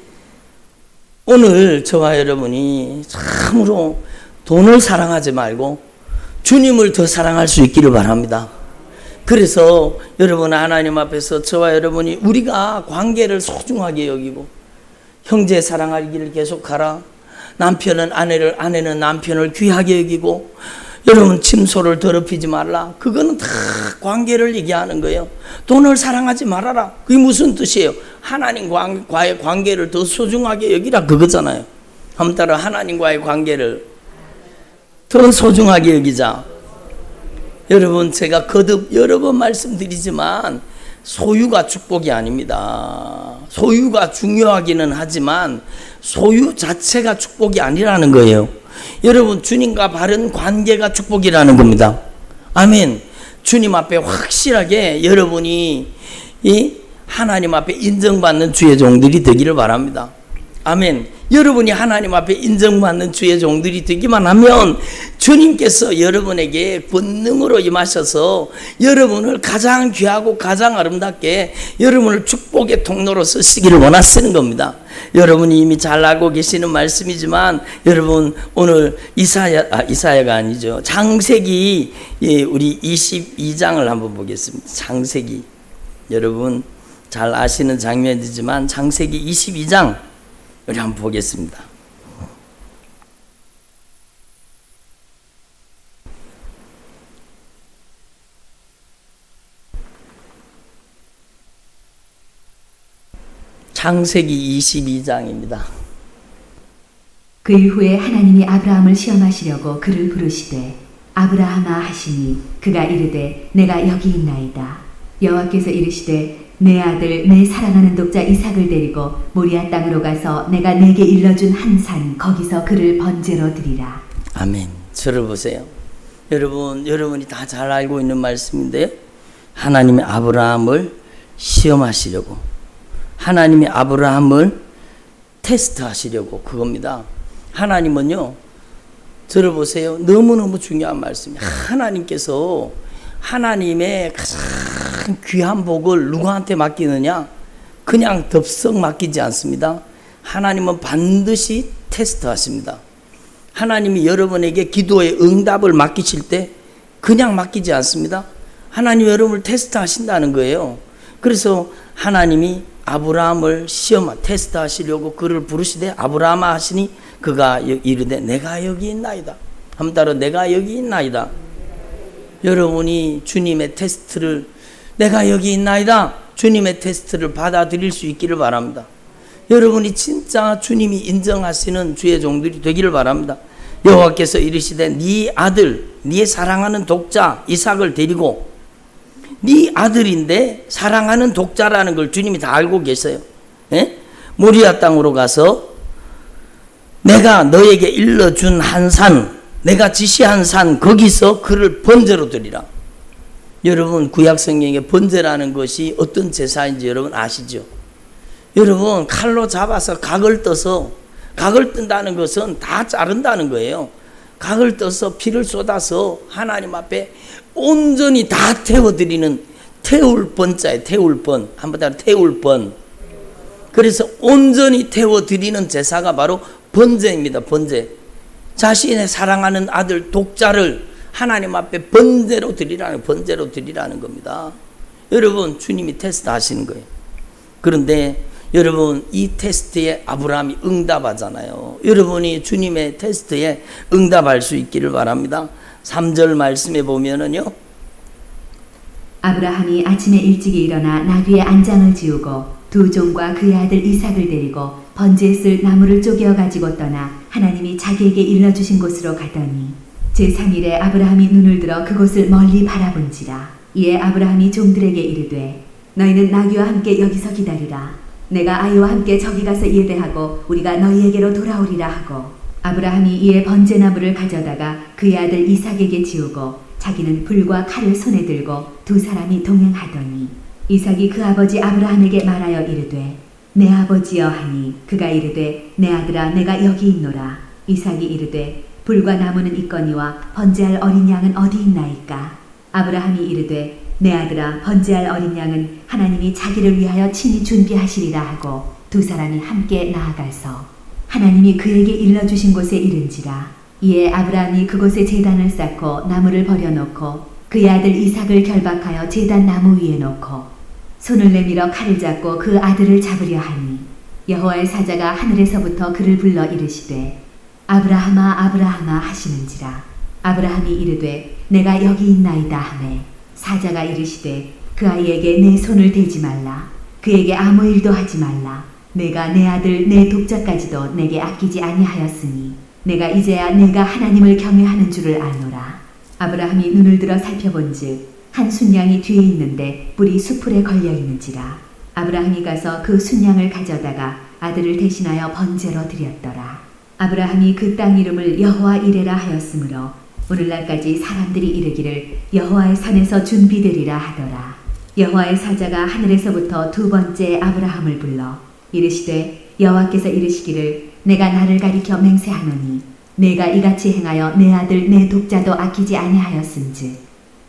오늘 저와 여러분이 참으로 돈을 사랑하지 말고 주님을 더 사랑할 수 있기를 바랍니다. 그래서 여러분, 하나님 앞에서 저와 여러분이 우리가 관계를 소중하게 여기고, 형제 사랑할 길을 계속하라. 남편은 아내를, 아내는 남편을 귀하게 여기고, 여러분 침소를 더럽히지 말라. 그거는 다 관계를 얘기하는 거예요. 돈을 사랑하지 말아라. 그게 무슨 뜻이에요? 하나님과의 관계를 더 소중하게 여기라, 그거잖아요. 한번 따라 하나님과의 관계를 더 소중하게 여기자. 여러분, 제가 거듭 여러 번 말씀드리지만 소유가 축복이 아닙니다. 소유가 중요하기는 하지만 소유 자체가 축복이 아니라는 거예요. 여러분, 주님과 바른 관계가 축복이라는 겁니다. 아멘. 주님 앞에 확실하게 여러분이 이 하나님 앞에 인정받는 주의 종들이 되기를 바랍니다. 아멘. 여러분이 하나님 앞에 인정받는 주의 종들이 되기만 하면 주님께서 여러분에게 권능으로 임하셔서 여러분을 가장 귀하고 가장 아름답게 여러분을 축복의 통로로 쓰시기를 원하시는 겁니다. 여러분이 이미 잘 알고 계시는 말씀이지만 여러분, 오늘 이사야가 아니죠, 창세기, 우리 22장을 한번 보겠습니다. 창세기, 여러분 잘 아시는 장면이지만 창세기 22장 우리 한번 보겠습니다. 창세기 22장입니다. 그 이후에 하나님이 아브라함을 시험하시려고 그를 부르시되 아브라함아 하시니 그가 이르되 내가 여기 있나이다. 여호와께서 이르시되 내 아들 내 사랑하는 독자 이삭을 데리고 모리아 땅으로 가서 내가 내게 일러준 한 산 거기서 그를 번제로 드리라. 아멘. 저를 보세요. 여러분이 다 잘 알고 있는 말씀인데요, 하나님이 아브라함을 시험하시려고, 하나님이 아브라함을 테스트하시려고, 그겁니다. 하나님은요, 저를 보세요. 너무너무 중요한 말씀이에요. 하나님께서 하나님의 가장 귀한 복을 누구한테 맡기느냐? 그냥 덥석 맡기지 않습니다. 하나님은 반드시 테스트하십니다. 하나님이 여러분에게 기도의 응답을 맡기실 때 그냥 맡기지 않습니다. 하나님이 여러분을 테스트하신다는 거예요. 그래서 하나님이 아브라함을 테스트하시려고 그를 부르시되 아브라함아 하시니 그가 이르되 내가 여기 있나이다. 한 따라 내가 여기 있나이다. 여러분이 주님의 테스트를, 내가 여기 있나이다, 주님의 테스트를 받아들일 수 있기를 바랍니다. 여러분이 진짜 주님이 인정하시는 주의 종들이 되기를 바랍니다. 여호와께서 이르시되 네 아들, 네 사랑하는 독자 이삭을 데리고, 네 아들인데 사랑하는 독자라는 걸 주님이 다 알고 계세요. 예? 모리아 땅으로 가서 내가 너에게 일러준 한 산, 내가 지시한 산, 거기서 그를 번제로 드리라. 여러분, 구약 성경에 번제라는 것이 어떤 제사인지 여러분 아시죠? 여러분, 칼로 잡아서 각을 떠서, 각을 뜬다는 것은 다 자른다는 거예요. 각을 떠서 피를 쏟아서 하나님 앞에 온전히 다 태워드리는, 태울 번자에 태울 번, 한번 더 태울 번. 그래서 온전히 태워드리는 제사가 바로 번제입니다. 번제. 자신의 사랑하는 아들 독자를 하나님 앞에 번제로 드리라는 겁니다. 여러분, 주님이 테스트 하시는 거예요. 그런데 여러분, 이 테스트에 아브라함이 응답하잖아요. 여러분이 주님의 테스트에 응답할 수 있기를 바랍니다. 3절 말씀에 보면은요, 아브라함이 아침에 일찍이 일어나 나귀의 안장을 지우고 두 종과 그의 아들 이삭을 데리고 번제에 쓸 나무를 쪼개어 가지고 떠나 하나님이 자기에게 일러주신 곳으로 가더니 제3일에 아브라함이 눈을 들어 그곳을 멀리 바라본지라. 이에 아브라함이 종들에게 이르되 너희는 나귀와 함께 여기서 기다리라. 내가 아이와 함께 저기 가서 예배하고 우리가 너희에게로 돌아오리라 하고, 아브라함이 이에 번제나무를 가져다가 그의 아들 이삭에게 지우고 자기는 불과 칼을 손에 들고 두 사람이 동행하더니 이삭이 그 아버지 아브라함에게 말하여 이르되 내 아버지여 하니 그가 이르되 내 아들아 내가 여기 있노라. 이삭이 이르되 불과 나무는 있거니와 번제할 어린 양은 어디 있나이까. 아브라함이 이르되 내 아들아 번제할 어린 양은 하나님이 자기를 위하여 친히 준비하시리라 하고 두 사람이 함께 나아가서 하나님이 그에게 일러주신 곳에 이른지라. 이에 아브라함이 그곳에 제단을 쌓고 나무를 버려놓고 그의 아들 이삭을 결박하여 제단 나무 위에 놓고 손을 내밀어 칼을 잡고 그 아들을 잡으려 하니 여호와의 사자가 하늘에서부터 그를 불러 이르시되 아브라함아 아브라함아 하시는지라. 아브라함이 이르되 내가 여기 있나이다 하매 사자가 이르시되 그 아이에게 내 손을 대지 말라. 그에게 아무 일도 하지 말라. 내가 내 아들 내 독자까지도 내게 아끼지 아니하였으니 내가 이제야 내가 하나님을 경외하는 줄을 아노라. 아브라함이 눈을 들어 살펴본즉 한 순양이 뒤에 있는데 뿔이 수풀에 걸려 있는지라. 아브라함이 가서 그 순양을 가져다가 아들을 대신하여 번제로 드렸더라. 아브라함이 그 땅 이름을 여호와 이레라 하였으므로 오늘날까지 사람들이 이르기를 여호와의 산에서 준비되리라 하더라. 여호와의 사자가 하늘에서부터 두 번째 아브라함을 불러 이르시되 여호와께서 이르시기를 내가 나를 가리켜 맹세하노니 내가 이같이 행하여 내 아들 내 독자도 아끼지 아니하였은즉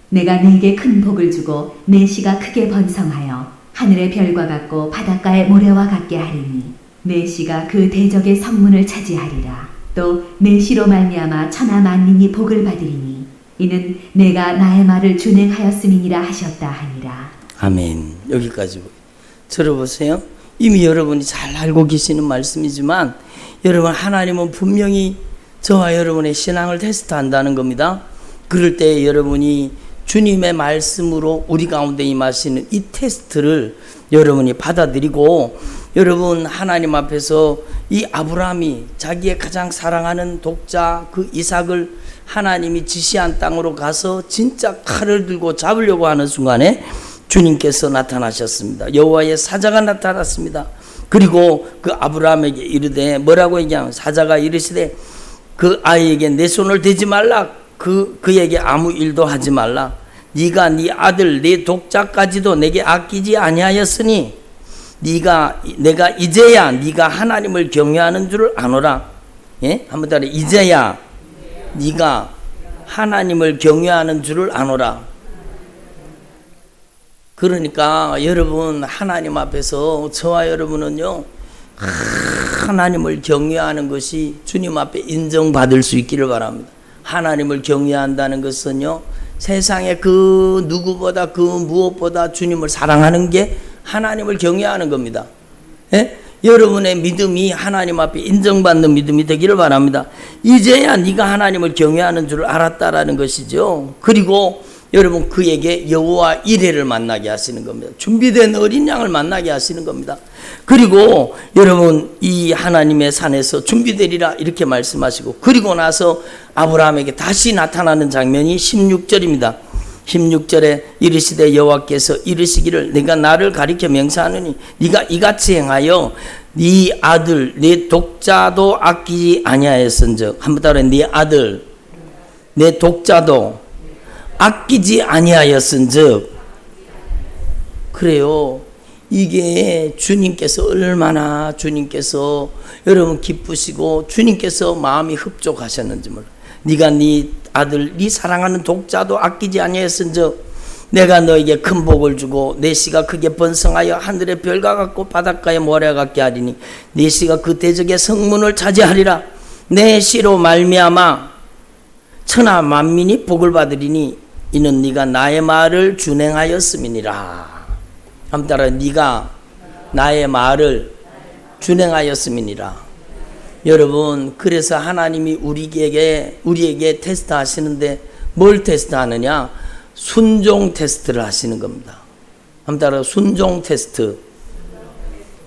내가 네게 큰 복을 주고 내 씨가 크게 번성하여 하늘의 별과 같고 바닷가의 모래와 같게 하리니 내 씨가 그 대적의 성문을 차지하리라. 또 내 씨로 말미암아 천하 만민이 복을 받으리니 이는 내가 나의 말을 준행하였음이니라 하셨다 하니라. 아멘. 여기까지 들어보세요. 이미 여러분이 잘 알고 계시는 말씀이지만 여러분, 하나님은 분명히 저와 여러분의 신앙을 테스트한다는 겁니다. 그럴 때 여러분이 주님의 말씀으로 우리 가운데 임하시는 이 테스트를 여러분이 받아들이고, 여러분 하나님 앞에서 이 아브라함이 자기의 가장 사랑하는 독자 그 이삭을 하나님이 지시한 땅으로 가서 진짜 칼을 들고 잡으려고 하는 순간에 주님께서 나타나셨습니다. 여호와의 사자가 나타났습니다. 그리고 그 아브라함에게 이르되 뭐라고 얘기하면, 사자가 이르시되 그 아이에게 내 손을 대지 말라. 그에게 아무 일도 하지 말라. 네가 네 아들 네 독자까지도 내게 아끼지 아니하였으니 내가 이제야 네가 하나님을 경외하는 줄을 아노라. 예? 한번 따라. 이제야 네가 하나님을 경외하는 줄을 아노라. 그러니까 여러분, 하나님 앞에서 저와 여러분은요, 하나님을 경외하는 것이 주님 앞에 인정받을 수 있기를 바랍니다. 하나님을 경외한다는 것은요, 세상의 그 누구보다 그 무엇보다 주님을 사랑하는 게 하나님을 경외하는 겁니다. 예? 여러분의 믿음이 하나님 앞에 인정받는 믿음이 되기를 바랍니다. 이제야 네가 하나님을 경외하는 줄 알았다라는 것이죠. 그리고 여러분 그에게 여호와 이레를 만나게 하시는 겁니다. 준비된 어린 양을 만나게 하시는 겁니다. 그리고 여러분 이 하나님의 산에서 준비되리라 이렇게 말씀하시고, 그리고 나서 아브라함에게 다시 나타나는 장면이 16절입니다. 16절에 이르시되 여호와께서 이르시기를 내가 나를 가리켜 명사하느니 네가 이같이 행하여 네 아들 네 독자도 아끼지 아니하였은즉, 한번 따라해. 네 아들 내 독자도 아끼지 아니하였은즉. 그래요. 이게 주님께서 얼마나 주님께서 여러분 기쁘시고 주님께서 마음이 흡족하셨는지 몰라. 네가 네 아들 네 사랑하는 독자도 아끼지 아니하였은즉 내가 너에게 큰 복을 주고 내 씨가 크게 번성하여 하늘의 별과 같고 바닷가의 모래와 같게 하리니 내 씨가 그 대적의 성문을 차지하리라. 내 씨로 말미암아 천하 만민이 복을 받으리니 이는 네가 나의 말을 준행하였음이니라. 한번 따라. 네가 나의 말을 준행하였음이니라. 여러분 그래서 하나님이 우리에게 테스트 하시는데 뭘 테스트 하느냐? 순종 테스트를 하시는 겁니다. 한번 따라. 순종 테스트.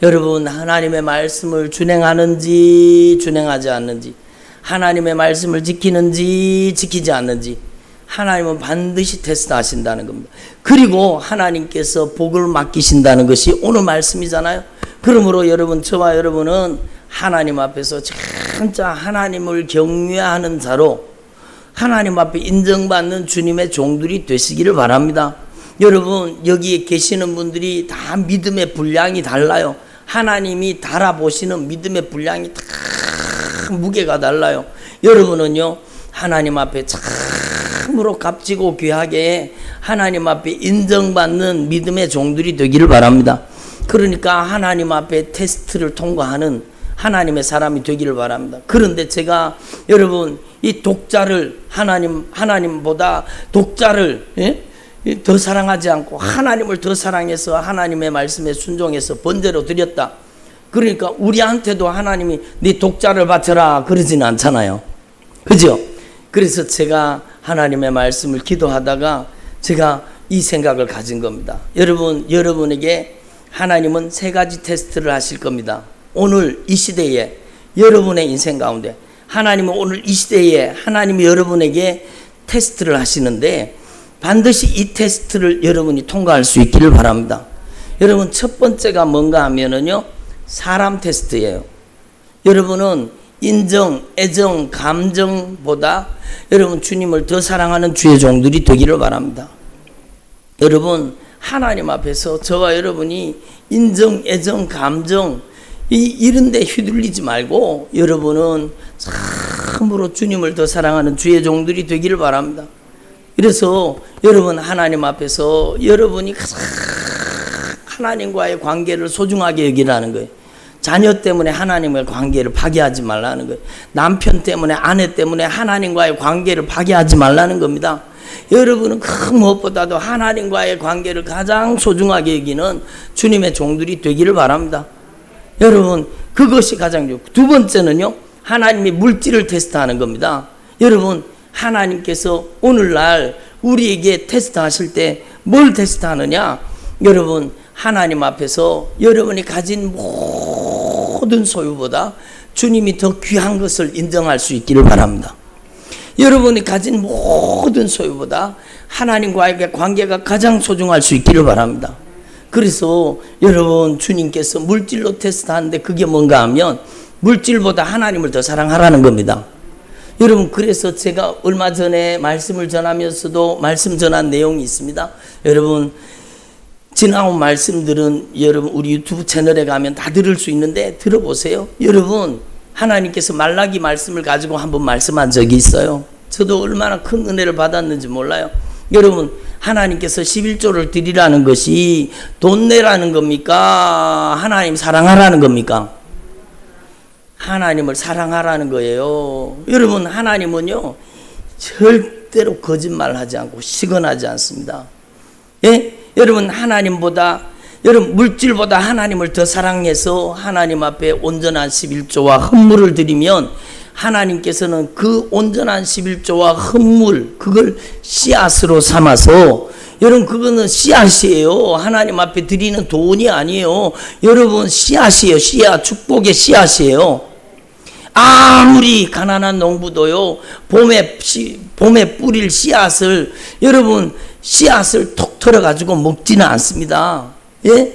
여러분 하나님의 말씀을 준행하는지 준행하지 않는지, 하나님의 말씀을 지키는지 지키지 않는지 하나님은 반드시 테스트 하신다는 겁니다. 그리고 하나님께서 복을 맡기신다는 것이 오늘 말씀이잖아요. 그러므로 여러분, 저와 여러분은 하나님 앞에서 진짜 하나님을 경외하는 자로 하나님 앞에 인정받는 주님의 종들이 되시기를 바랍니다. 여러분 여기에 계시는 분들이 다 믿음의 분량이 달라요. 하나님이 달아보시는 믿음의 분량이 다 무게가 달라요. 여러분은요 하나님 앞에 참으로 값지고 귀하게 하나님 앞에 인정받는 믿음의 종들이 되기를 바랍니다. 그러니까 하나님 앞에 테스트를 통과하는 하나님의 사람이 되기를 바랍니다. 그런데 제가 여러분 이 독자를 하나님보다 독자를 더 사랑하지 않고 하나님을 더 사랑해서 하나님의 말씀에 순종해서 번제로 드렸다. 그러니까 우리한테도 하나님이 네 독자를 바쳐라 그러지는 않잖아요. 그죠? 그래서 제가 하나님의 말씀을 기도하다가 제가 이 생각을 가진 겁니다. 여러분에게 하나님은 세 가지 테스트를 하실 겁니다. 오늘 이 시대에 여러분의 인생 가운데 하나님은 오늘 이 시대에 하나님이 여러분에게 테스트를 하시는데 반드시 이 테스트를 여러분이 통과할 수 있기를 바랍니다. 여러분 첫 번째가 뭔가 하면은요 사람 테스트예요. 여러분은 인정, 애정, 감정보다 여러분 주님을 더 사랑하는 주의 종들이 되기를 바랍니다. 여러분 하나님 앞에서 저와 여러분이 인정, 애정, 감정 이런 데 휘둘리지 말고 여러분은 참으로 주님을 더 사랑하는 주의 종들이 되기를 바랍니다. 그래서 여러분 하나님 앞에서 여러분이 가장 하나님과의 관계를 소중하게 여기라는 거예요. 자녀 때문에 하나님과의 관계를 파괴하지 말라는 거예요. 남편 때문에 아내 때문에 하나님과의 관계를 파괴하지 말라는 겁니다. 여러분은 그 무엇보다도 하나님과의 관계를 가장 소중하게 여기는 주님의 종들이 되기를 바랍니다. 여러분 그것이 가장 중요해요. 두 번째는요 하나님이 물질을 테스트하는 겁니다. 여러분 하나님께서 오늘날 우리에게 테스트하실 때 뭘 테스트하느냐? 여러분 하나님 앞에서 여러분이 가진 모든 소유보다 주님이 더 귀한 것을 인정할 수 있기를 바랍니다. 여러분이 가진 모든 소유보다 하나님과의 관계가 가장 소중할 수 있기를 바랍니다. 그래서 여러분 주님께서 물질로 테스트하는데 그게 뭔가 하면 물질보다 하나님을 더 사랑하라는 겁니다. 여러분 그래서 제가 얼마 전에 말씀을 전하면서도 말씀 전한 내용이 있습니다. 여러분 지나온 말씀들은 여러분 우리 유튜브 채널에 가면 다 들을 수 있는데 들어보세요. 여러분 하나님께서 말라기 말씀을 가지고 한번 말씀한 적이 있어요. 저도 얼마나 큰 은혜를 받았는지 몰라요. 여러분 하나님께서 11조를 드리라는 것이 돈 내라는 겁니까? 하나님 사랑하라는 겁니까? 하나님을 사랑하라는 거예요. 여러분 하나님은요 절대로 거짓말하지 않고 시건하지 않습니다. 예? 여러분 하나님보다 여러분 물질보다 하나님을 더 사랑해서 하나님 앞에 온전한 11조와 헌물을 드리면 하나님께서는 그 온전한 11조와 헌물 그걸 씨앗으로 삼아서 여러분 그거는 씨앗이에요. 하나님 앞에 드리는 돈이 아니에요. 여러분 씨앗이에요. 씨앗 축복의 씨앗이에요. 아무리 가난한 농부도요 봄에 뿌릴 씨앗을 여러분 씨앗을 톡 털어 가지고 먹지는 않습니다. 예?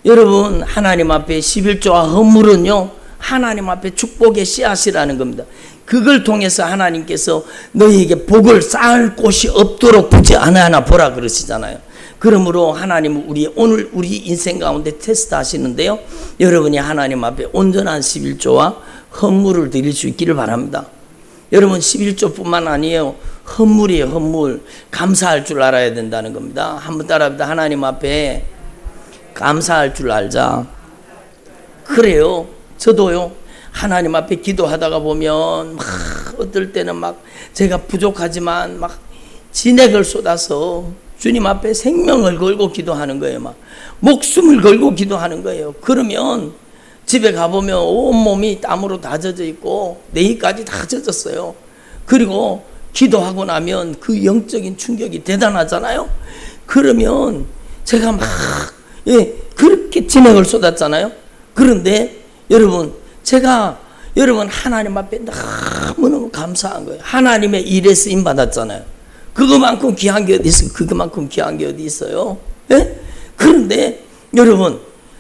여러분 하나님 앞에 11조와 헌물은요 하나님 앞에 축복의 씨앗이라는 겁니다. 그걸 통해서 하나님께서 너희에게 복을 쌓을 곳이 없도록 굳이 하나하나 보라 그러시잖아요. 그러므로 하나님은 오늘 우리 인생 가운데 테스트 하시는데요. 여러분이 하나님 앞에 온전한 11조와 헌물을 드릴 수 있기를 바랍니다. 여러분 11조뿐만 아니에요. 헌물이에요. 헌물. 감사할 줄 알아야 된다는 겁니다. 한번 따라합니다. 하나님 앞에 감사할 줄 알자. 그래요. 저도요. 하나님 앞에 기도하다가 보면 막 어떨 때는 막 제가 부족하지만 막 진액을 쏟아서 주님 앞에 생명을 걸고 기도하는 거예요. 막 목숨을 걸고 기도하는 거예요. 그러면 집에 가보면 온몸이 땀으로 다 젖어 있고 내일까지 다 젖었어요. 그리고 기도하고 나면 그 영적인 충격이 대단하잖아요. 그러면 제가 막 그렇게 진액을 쏟았잖아요. 그런데 여러분 제가 여러분 하나님 앞에 너무너무 감사한 거예요. 하나님의 일에 쓰임 받았잖아요. 그거만큼 귀한 게 어디 있어요? 그거만큼 귀한 게 어디 있어요? 예? 그런데 여러분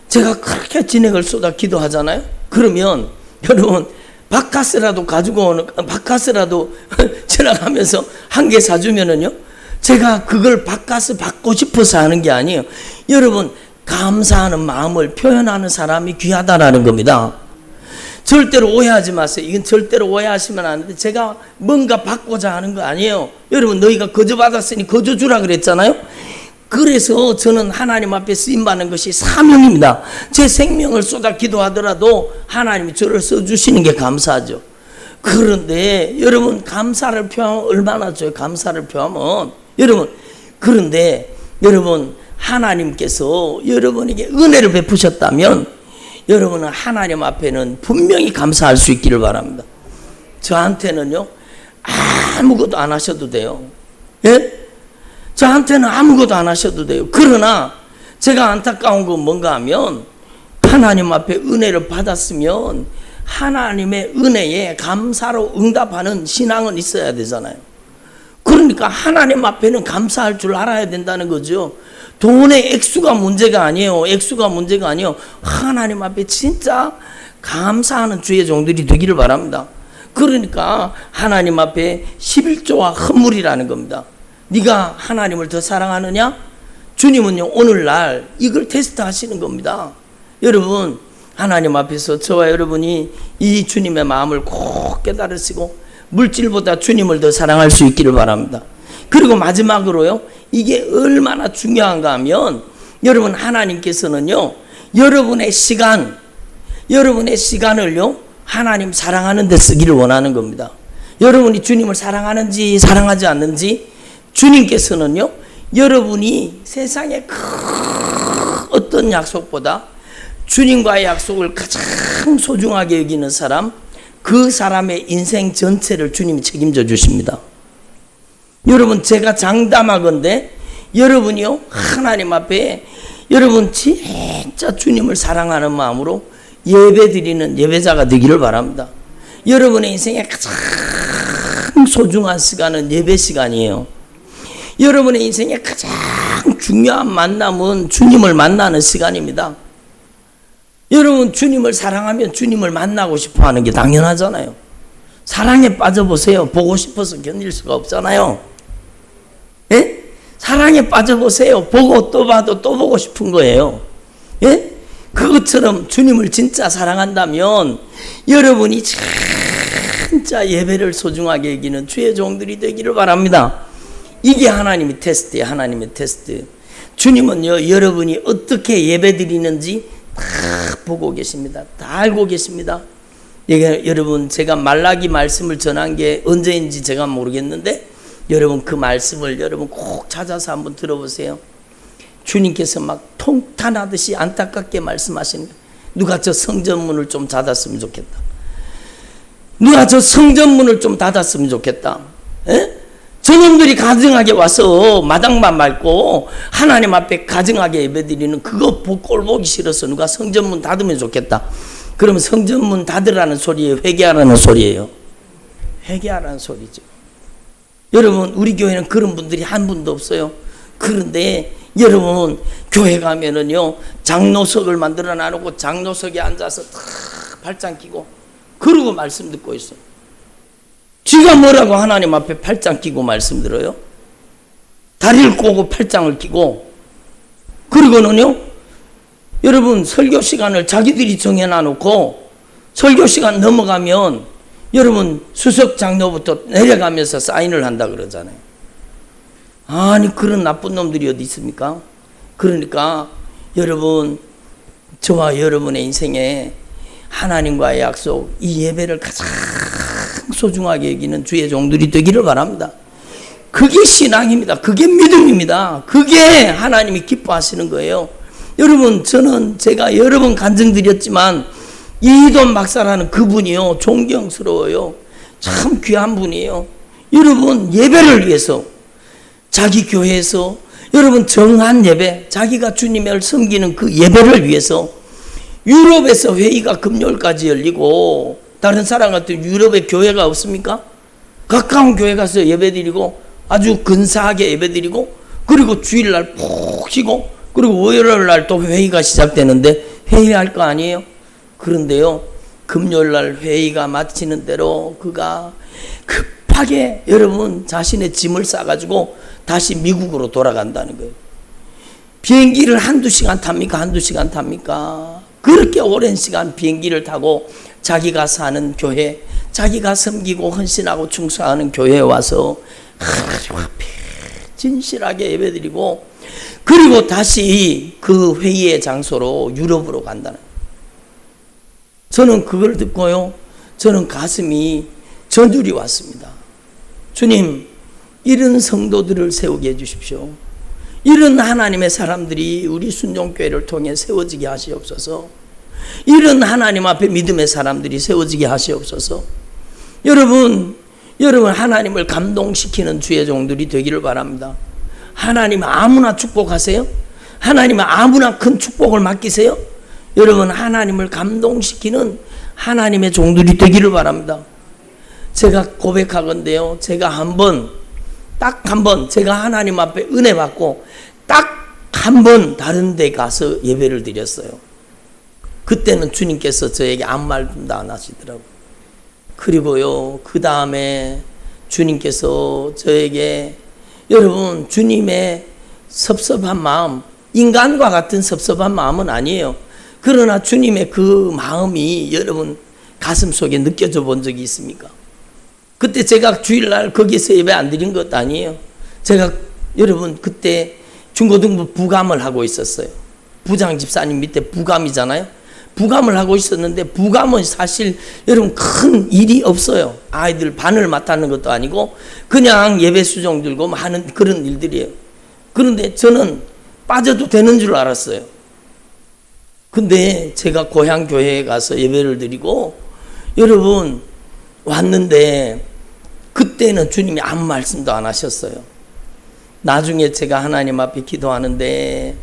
제가 그렇게 진액을 쏟아 기도하잖아요. 그러면 여러분 바카스라도 가지고 오는 바카스라도 지나가면서 한 개 사주면은요 제가 그걸 바카스 받고 싶어서 하는 게 아니에요. 여러분 감사하는 마음을 표현하는 사람이 귀하다라는 겁니다. 절대로 오해하지 마세요. 이건 절대로 오해하시면 안 돼. 제가 뭔가 받고자 하는 거 아니에요. 여러분 너희가 거저 받았으니 거저 주라 그랬잖아요. 그래서 저는 하나님 앞에 쓰임받는 것이 사명입니다. 제 생명을 쏟아 기도하더라도 하나님이 저를 써주시는 게 감사하죠. 그런데 여러분 감사를 표하면 얼마나 줘요. 감사를 표하면 여러분 그런데 여러분 하나님께서 여러분에게 은혜를 베푸셨다면 여러분은 하나님 앞에는 분명히 감사할 수 있기를 바랍니다. 저한테는요 아무것도 안 하셔도 돼요. 예? 저한테는 아무것도 안 하셔도 돼요. 그러나 제가 안타까운 건 뭔가 하면 하나님 앞에 은혜를 받았으면 하나님의 은혜에 감사로 응답하는 신앙은 있어야 되잖아요. 그러니까 하나님 앞에는 감사할 줄 알아야 된다는 거죠. 돈의 액수가 문제가 아니에요. 액수가 문제가 아니에요. 하나님 앞에 진짜 감사하는 주의 종들이 되기를 바랍니다. 그러니까 하나님 앞에 11조와 헌물이라는 겁니다. 네가 하나님을 더 사랑하느냐? 주님은요 오늘날 이걸 테스트 하시는 겁니다. 여러분 하나님 앞에서 저와 여러분이 이 주님의 마음을 꼭 깨달으시고 물질보다 주님을 더 사랑할 수 있기를 바랍니다. 그리고 마지막으로요 이게 얼마나 중요한가 하면 여러분 하나님께서는요 여러분의 시간을요 하나님 사랑하는 데 쓰기를 원하는 겁니다. 여러분이 주님을 사랑하는지 사랑하지 않는지 주님께서는요 여러분이 세상의 큰 어떤 약속보다 주님과의 약속을 가장 소중하게 여기는 사람 그 사람의 인생 전체를 주님이 책임져 주십니다. 여러분 제가 장담하건대 여러분이요 하나님 앞에 여러분 진짜 주님을 사랑하는 마음으로 예배드리는 예배자가 되기를 바랍니다. 여러분의 인생에 가장 소중한 시간은 예배 시간이에요. 여러분의 인생에 가장 중요한 만남은 주님을 만나는 시간입니다. 여러분 주님을 사랑하면 주님을 만나고 싶어 하는 게 당연하잖아요. 사랑에 빠져보세요. 보고 싶어서 견딜 수가 없잖아요. 예? 사랑에 빠져보세요. 보고 또 봐도 또 보고 싶은 거예요. 예? 그것처럼 주님을 진짜 사랑한다면 여러분이 진짜 예배를 소중하게 여기는 주의 종들이 되기를 바랍니다. 이게 하나님의 테스트예요. 하나님의 테스트. 주님은요 여러분이 어떻게 예배드리는지 다 보고 계십니다. 다 알고 계십니다. 이게 여러분 제가 말라기 말씀을 전한 게 언제인지 제가 모르겠는데 여러분 그 말씀을 여러분 꼭 찾아서 한번 들어보세요. 주님께서 막 통탄하듯이 안타깝게 말씀하시는 거예요. 누가 저 성전문을 좀 닫았으면 좋겠다. 누가 저 성전문을 좀 닫았으면 좋겠다. 에? 저놈들이 가정하게 와서 마당만 밟고 하나님 앞에 가정하게 예배드리는 그거 꼴 보기 싫어서 누가 성전문 닫으면 좋겠다. 그러면 성전문 닫으라는 소리예요? 회개하라는 소리예요? 회개하라는 소리죠. 여러분, 우리 교회는 그런 분들이 한 분도 없어요. 그런데 여러분, 교회 가면은요, 장로석을 만들어 놔놓고 장로석에 앉아서 다 발장 끼고 그러고 말씀 듣고 있어요. 쥐가 뭐라고 하나님 앞에 팔짱 끼고 말씀 들어요? 다리를 꼬고 팔짱을 끼고. 그리고는요, 여러분, 설교 시간을 자기들이 정해놔놓고 설교 시간 넘어가면 여러분 수석 장로부터 내려가면서 사인을 한다 그러잖아요. 아니, 그런 나쁜 놈들이 어디 있습니까? 그러니까 여러분, 저와 여러분의 인생에 하나님과의 약속, 이 예배를 가장 소중하게 여기는 주의 종들이 되기를 바랍니다. 그게 신앙입니다. 그게 믿음입니다. 그게 하나님이 기뻐하시는 거예요. 여러분, 저는 제가 여러 번 간증드렸지만 이돈 박사라는 그분이요, 존경스러워요. 참 귀한 분이에요. 여러분, 예배를 위해서 자기 교회에서 여러분 정한 예배, 자기가 주님을 섬기는 그 예배를 위해서 유럽에서 회의가 금요일까지 열리고, 다른 사람 같은 유럽에 교회가 없습니까? 가까운 교회 가서 예배드리고 아주 근사하게 예배드리고, 그리고 주일날 푹 쉬고, 그리고 월요일날 또 회의가 시작되는데 회의할 거 아니에요? 그런데요, 금요일날 회의가 마치는 대로 그가 급하게 여러분 자신의 짐을 싸가지고 다시 미국으로 돌아간다는 거예요. 비행기를 한두 시간 탑니까? 한두 시간 탑니까? 그렇게 오랜 시간 비행기를 타고 자기가 사는 교회, 자기가 섬기고 헌신하고 충성하는 교회에 와서 하나님 앞에 진실하게 예배드리고, 그리고 다시 그 회의의 장소로 유럽으로 간다는 거예요. 저는 그걸 듣고요, 저는 가슴이 저들이 왔습니다. 주님, 이런 성도들을 세우게 해주십시오. 이런 하나님의 사람들이 우리 순종교회를 통해 세워지게 하시옵소서. 이런 하나님 앞에 믿음의 사람들이 세워지게 하시옵소서. 여러분 하나님을 감동시키는 주의 종들이 되기를 바랍니다. 하나님 아무나 축복하세요? 하나님 아무나 큰 축복을 맡기세요? 여러분, 하나님을 감동시키는 하나님의 종들이 되기를 바랍니다. 제가 고백하건대요, 제가 딱 한 번 제가 하나님 앞에 은혜 받고 딱 한 번 다른 데 가서 예배를 드렸어요. 그때는 주님께서 저에게 아무 말도 안 하시더라고요. 그리고요, 그 다음에 주님께서 저에게, 여러분, 주님의 섭섭한 마음, 인간과 같은 섭섭한 마음은 아니에요. 그러나 주님의 그 마음이 여러분 가슴 속에 느껴져 본 적이 있습니까? 그때 제가 주일날 거기서 예배 안 드린 것도 아니에요. 제가 여러분 그때 중고등부 부감을 하고 있었어요. 부장 집사님 밑에 부감이잖아요. 부감을 하고 있었는데, 부감은 사실 여러분 큰 일이 없어요. 아이들 반을 맡는 것도 아니고 그냥 예배 수종 들고 하는 그런 일들이에요. 그런데 저는 빠져도 되는 줄 알았어요. 근데 제가 고향 교회에 가서 예배를 드리고 여러분 왔는데, 그때는 주님이 아무 말씀도 안 하셨어요. 나중에 제가 하나님 앞에 기도하는데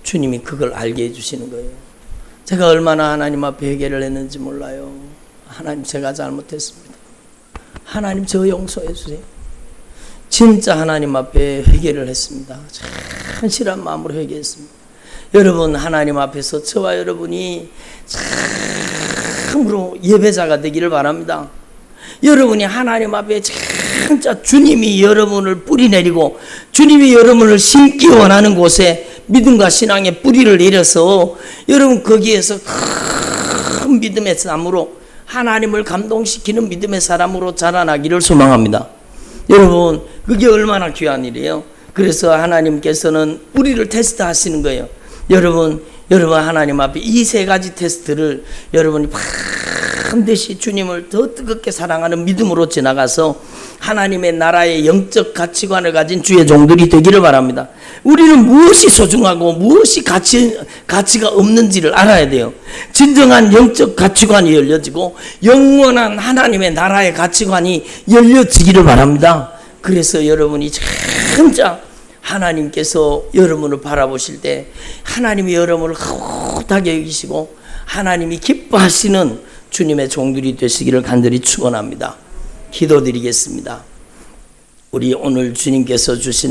주님이 그걸 알게 해주시는 거예요. 제가 얼마나 하나님 앞에 회개를 했는지 몰라요. 하나님, 제가 잘못했습니다. 하나님, 저 용서해 주세요. 진짜 하나님 앞에 회개를 했습니다. 진실한 마음으로 회개했습니다. 여러분, 하나님 앞에서 저와 여러분이 참으로 예배자가 되기를 바랍니다. 여러분이 하나님 앞에 진짜 주님이 여러분을 뿌리내리고 주님이 여러분을 심기 원하는 곳에 믿음과 신앙의 뿌리를 내려서 여러분 거기에서 큰 믿음의 사람으로, 하나님을 감동시키는 믿음의 사람으로 자라나기를 소망합니다. 여러분, 그게 얼마나 귀한 일이에요. 그래서 하나님께서는 우리를 테스트하시는 거예요. 여러분 하나님 앞에 이 세 가지 테스트를 여러분이 반드시 주님을 더 뜨겁게 사랑하는 믿음으로 지나가서 하나님의 나라의 영적 가치관을 가진 주의 종들이 되기를 바랍니다. 우리는 무엇이 소중하고 무엇이 가치가 없는지를 알아야 돼요. 진정한 영적 가치관이 열려지고 영원한 하나님의 나라의 가치관이 열려지기를 바랍니다. 그래서 여러분이 진짜 하나님께서 여러분을 바라보실 때 하나님이 여러분을 헛하게 여기시고 하나님이 기뻐하시는 주님의 종들이 되시기를 간절히 축원합니다. 기도드리겠습니다. 우리 오늘 주님께서 주신